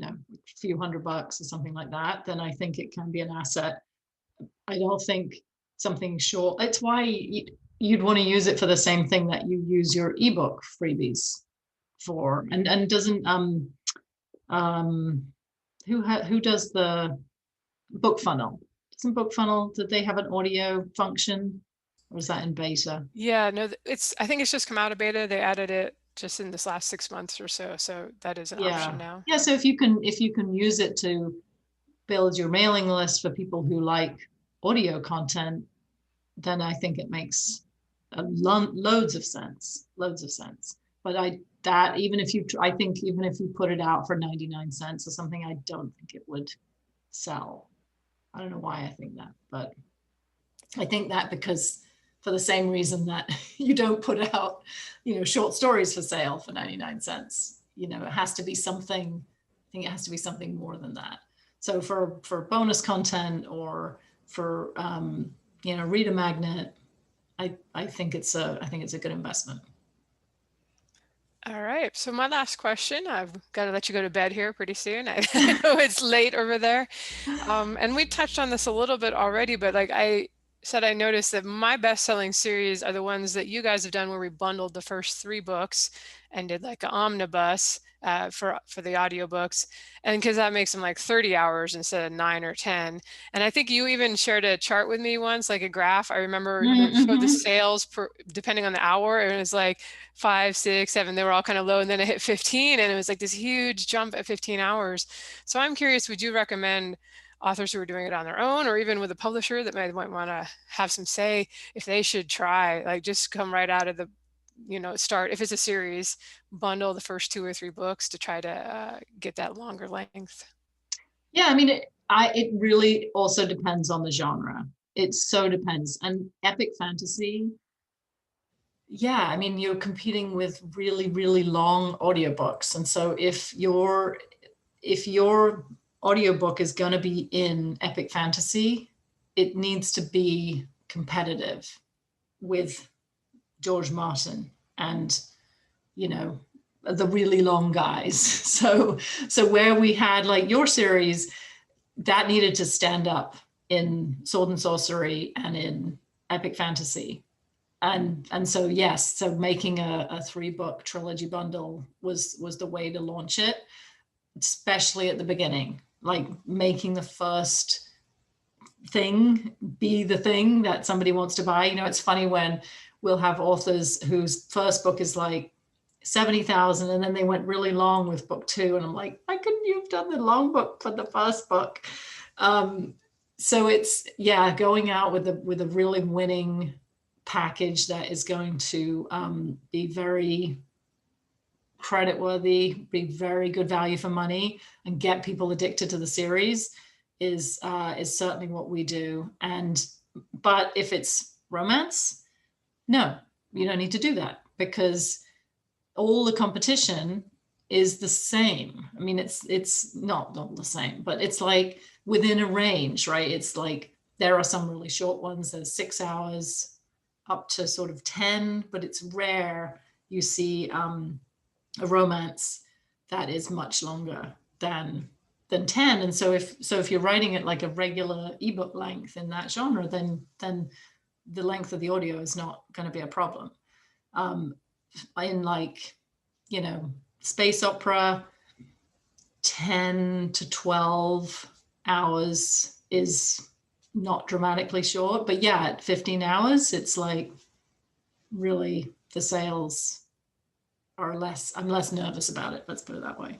a few $100 or something like that, then I think it can be an asset. I don't think something short. It's why you'd want to use it for the same thing that you use your ebook freebies for. And doesn't who does the Book Funnel? Doesn't Book Funnel, did they have an audio function, or is that in beta? Yeah, no, I think it's just come out of beta. They added it just in this last 6 months or so. So that is an option Yeah. now. Yeah. So if you can use it to build your mailing list for people who like audio content, then I think it makes loads of sense. But I think even if you put it out for 99 cents or something, I don't think it would sell. I don't know why I think that, but I think that because for the same reason that you don't put out, short stories for sale for 99 cents. It has to be something, I think it has to be something more than that. So for bonus content or for, read a magnet, I think it's a good investment. All right. So my last question, I've got to let you go to bed here pretty soon. I know it's late over there. And we touched on this a little bit already, but like I said, I noticed that my best-selling series are the ones that you guys have done where we bundled the first 3 books and did like an omnibus for the audiobooks. And because that makes them like 30 hours instead of 9 or 10. And I think you even shared a chart with me once, like a graph. I remember that showed the sales per, depending on the hour. It was like 5, 6, 7, they were all kind of low, and then it hit 15 and it was like this huge jump at 15 hours. So I'm curious, would you recommend authors who are doing it on their own, or even with a publisher that might want to have some say, if they should try, like just come right out of the, start, if it's a series, bundle the first 2 or 3 books to try to get that longer length? Yeah, I mean, it really also depends on the genre. It so depends. And epic fantasy, yeah, I mean, you're competing with really, really long audiobooks. And so if your audiobook is going to be in epic fantasy, it needs to be competitive with George Martin and, the really long guys. So where we had like your series, that needed to stand up in Sword and Sorcery and in epic fantasy. And so, yes, so making a 3-book trilogy bundle was the way to launch it, especially at the beginning, like making the first thing be the thing that somebody wants to buy. It's funny when we'll have authors whose first book is like 70,000 and then they went really long with book 2. And I'm like, why couldn't you have done the long book for the first book? So it's, yeah, going out with a really winning package that is going to be very creditworthy, be very good value for money, and get people addicted to the series is certainly what we do. But if it's romance, no, you don't need to do that, because all the competition is the same. I mean, it's not the same, but it's like within a range, right? It's like there are some really short ones. There's 6 hours up to sort of 10, but it's rare you see a romance that is much longer than 10. And so if you're writing it like a regular ebook length in that genre, then the length of the audio is not going to be a problem. In like, space opera, 10 to 12 hours is not dramatically short, but yeah, at 15 hours, it's like really the sales are less, I'm less nervous about it. Let's put it that way.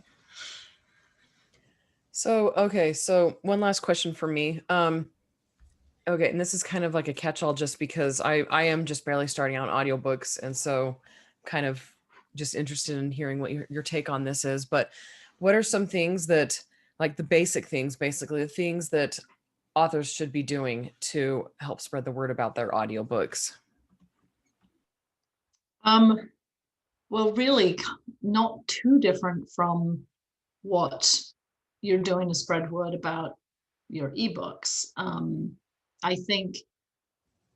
So, okay. So one last question for me. Okay. And this is kind of like a catch-all just because I am just barely starting out audiobooks. And so kind of just interested in hearing what your take on this is, but what are some things that, like the basic things, basically the things that authors should be doing to help spread the word about their audiobooks? Well, really not too different from what you're doing to spread word about your ebooks. I think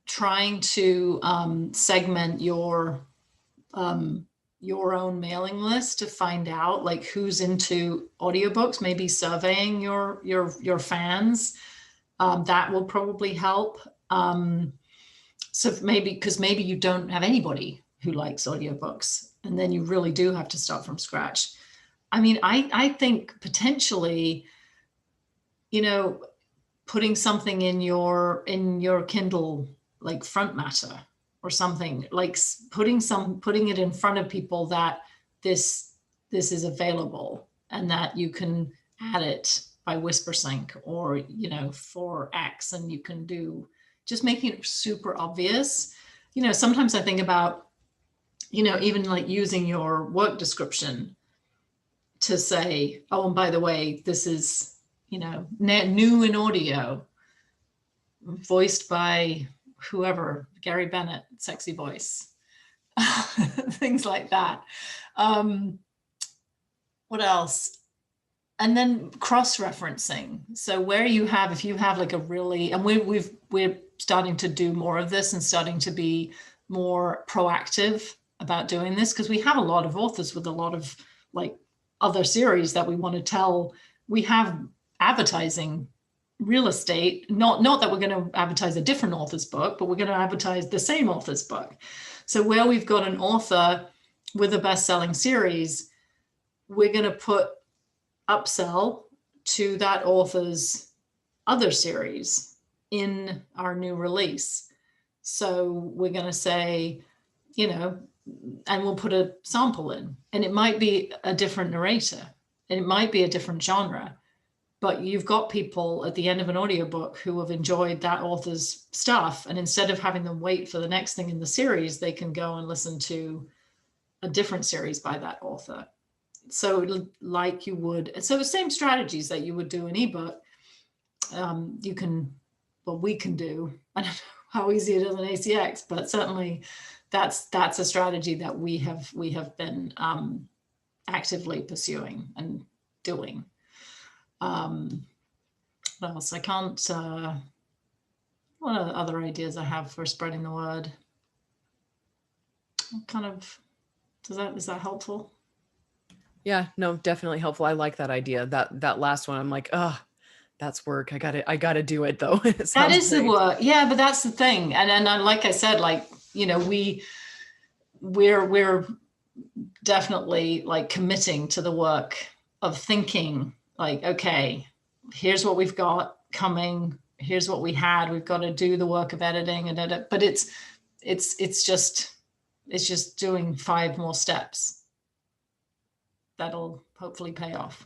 trying to segment your own mailing list to find out like who's into audiobooks, maybe surveying your fans, that will probably help. So because maybe you don't have anybody who likes audiobooks, and then you really do have to start from scratch. I mean, I think potentially, putting something in your Kindle, like front matter or something, like putting it in front of people that this is available, and that you can add it by whisper sync, or, you know, for X, and you can do, just making it super obvious. You know, sometimes I think about, you know, even like using your work description to say, oh, and by the way, this is, you know, new in audio, voiced by whoever, Gary Bennett, sexy voice, things like that. What else? And then cross-referencing. So where you have, if you have like a really, and we're starting to do more of this and starting to be more proactive about doing this, because we have a lot of authors with a lot of like other series that we want to tell. We have advertising real estate, not that we're going to advertise a different author's book, but we're going to advertise the same author's book. So where we've got an author with a best-selling series, we're going to put upsell to that author's other series in our new release. So we're going to say, you know, and we'll put a sample in, and it might be a different narrator, and it might be a different genre, but you've got people at the end of an audiobook who have enjoyed that author's stuff, and instead of having them wait for the next thing in the series, they can go and listen to a different series by that author. So like you would, so the same strategies that you would do an ebook, you can, well, we can do, I don't know how easy it is in ACX, but certainly that's a strategy that we have been actively pursuing and doing. What else? I can't, what are the other ideas I have for spreading the word? Kind of, is that helpful? Yeah, no, definitely helpful. I like that idea. That last one, I'm like, oh, that's work. I gotta do it though. That is the work. Yeah, but that's the thing. And like I said, like, you know, we're definitely like committing to the work of thinking like, okay, here's what we've got coming. Here's what we had. We've got to do the work of editing and edit. But it's just doing 5 more steps. That'll hopefully pay off.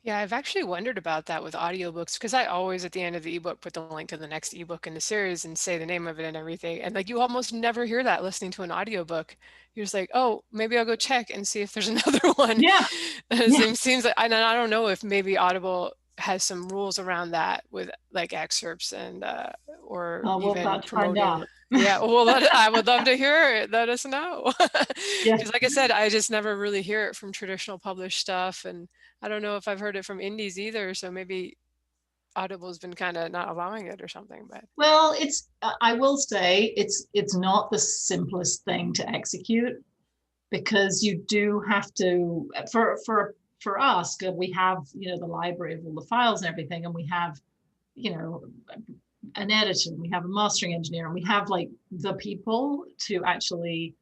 Yeah, I've actually wondered about that with audiobooks, because I always at the end of the ebook put the link to the next ebook in the series and say the name of it and everything. And like you almost never hear that listening to an audiobook. You're just like, oh, maybe I'll go check and see if there's another one. Yeah. It seems like, and I don't know if maybe Audible has some rules around that with like excerpts and or even promoting. Yeah, well, I would love to hear it. Let us know. Because like I said, I just never really hear it from traditional published stuff, and I don't know if I've heard it from indies either. So maybe Audible's been kind of not allowing it or something. But well, I will say it's not the simplest thing to execute, because you do have to, for us, we have, you know, the library of all the files and everything, and we have, you know, an editor, we have a mastering engineer, and we have like the people to actually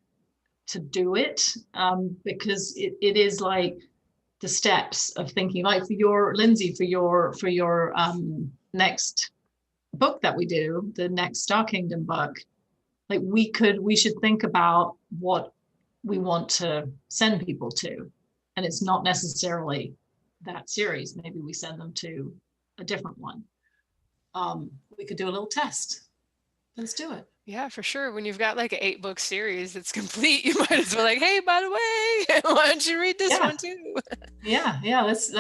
to do it, because it is like the steps of thinking, like for your Lindsay, for your next book that we do, the next Star Kingdom book, like we should think about what we want to send people to, and it's not necessarily that series. Maybe we send them to a different one. We could do a little test. Let's do it. Yeah, for sure. When you've got like an 8-book series that's complete, you might as well like, hey, by the way, why don't you read this one too? Yeah. Let's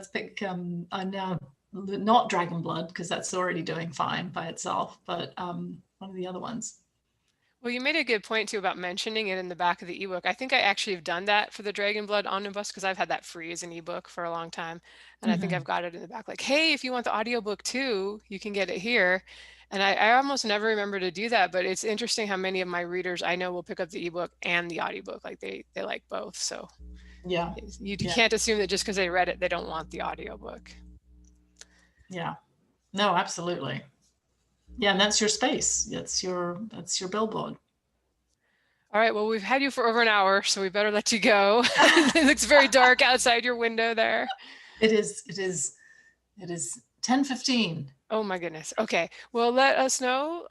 pick now not Dragon Blood, because that's already doing fine by itself, but one of the other ones. Well, you made a good point too about mentioning it in the back of the ebook. I think I actually have done that for the Dragon Blood Omnibus, because I've had that free as an ebook for a long time. And I think I've got it in the back, like, hey, if you want the audiobook too, you can get it here. And I almost never remember to do that, but it's interesting how many of my readers I know will pick up the ebook and the audiobook. Like they like both. So yeah, you can't assume that just because they read it, they don't want the audiobook. Yeah, no, absolutely. Yeah, and that's your space. That's your billboard. All right, well, we've had you for over an hour, so we better let you go. It looks very dark outside your window there. It is 10:15. Oh my goodness. Okay. Well, let us know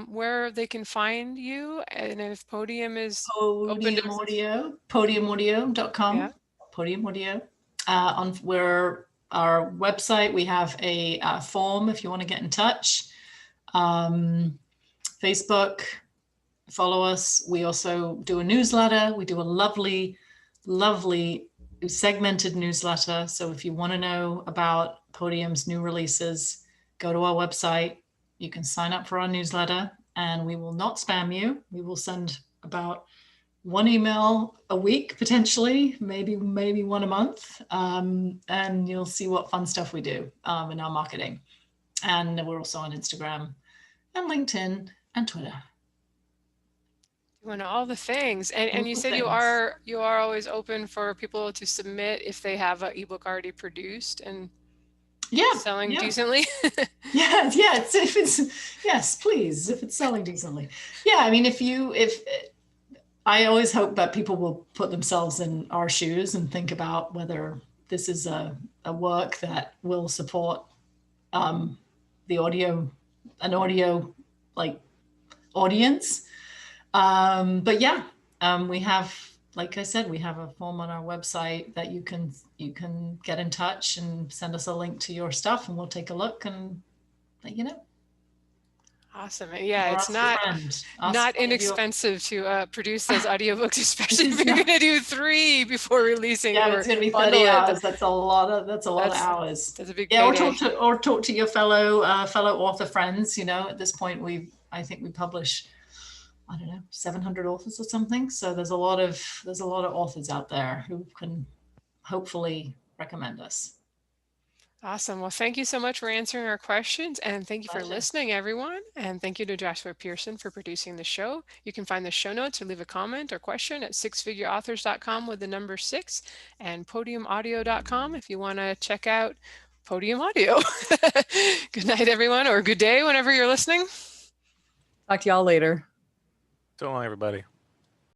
where they can find you, and if Podium is open to. Podium Audio, podiumaudio.com, Yeah. Podium Audio. On where our website, we have a form if you want to get in touch. Facebook, follow us. We also do a newsletter. We do a lovely, lovely segmented newsletter. So if you want to know about Podium's new releases, go to our website. You can sign up for our newsletter, and we will not spam you. We will send about one email a week, potentially, maybe one a month, and you'll see what fun stuff we do in our marketing. And we're also on Instagram and LinkedIn and Twitter. Doing all the things, and All you the said things. you are always open for people to submit if they have an ebook already produced and selling decently. Yeah, yes, please, if it's selling decently. Yeah, I mean, if I always hope that people will put themselves in our shoes and think about whether this is a work that will support the an audio like audience. But yeah, we have, like I said, we have a form on our website that you can get in touch and send us a link to your stuff, and we'll take a look and let you know. Awesome. Yeah, Or it's ask a friend. not inexpensive to produce those audiobooks, especially if you're going to do 3 before releasing. Yeah, or it's going to be bundle 30 it. hours. That's a lot of hours. That's a big Yeah, payday. or talk to your fellow author friends. You know, at this point, I think we publish, I don't know, 700 authors or something. So there's a lot of authors out there who can hopefully recommend us. Awesome. Well, thank you so much for answering our questions, and thank you for Pleasure. listening, everyone. And thank you to Joshua Pearson for producing the show. You can find the show notes or leave a comment or question at sixfigureauthors.com with the number 6 and podiumaudio.com if you want to check out Podium Audio. Good night, everyone, or good day whenever you're listening. Talk to y'all later. So long, everybody.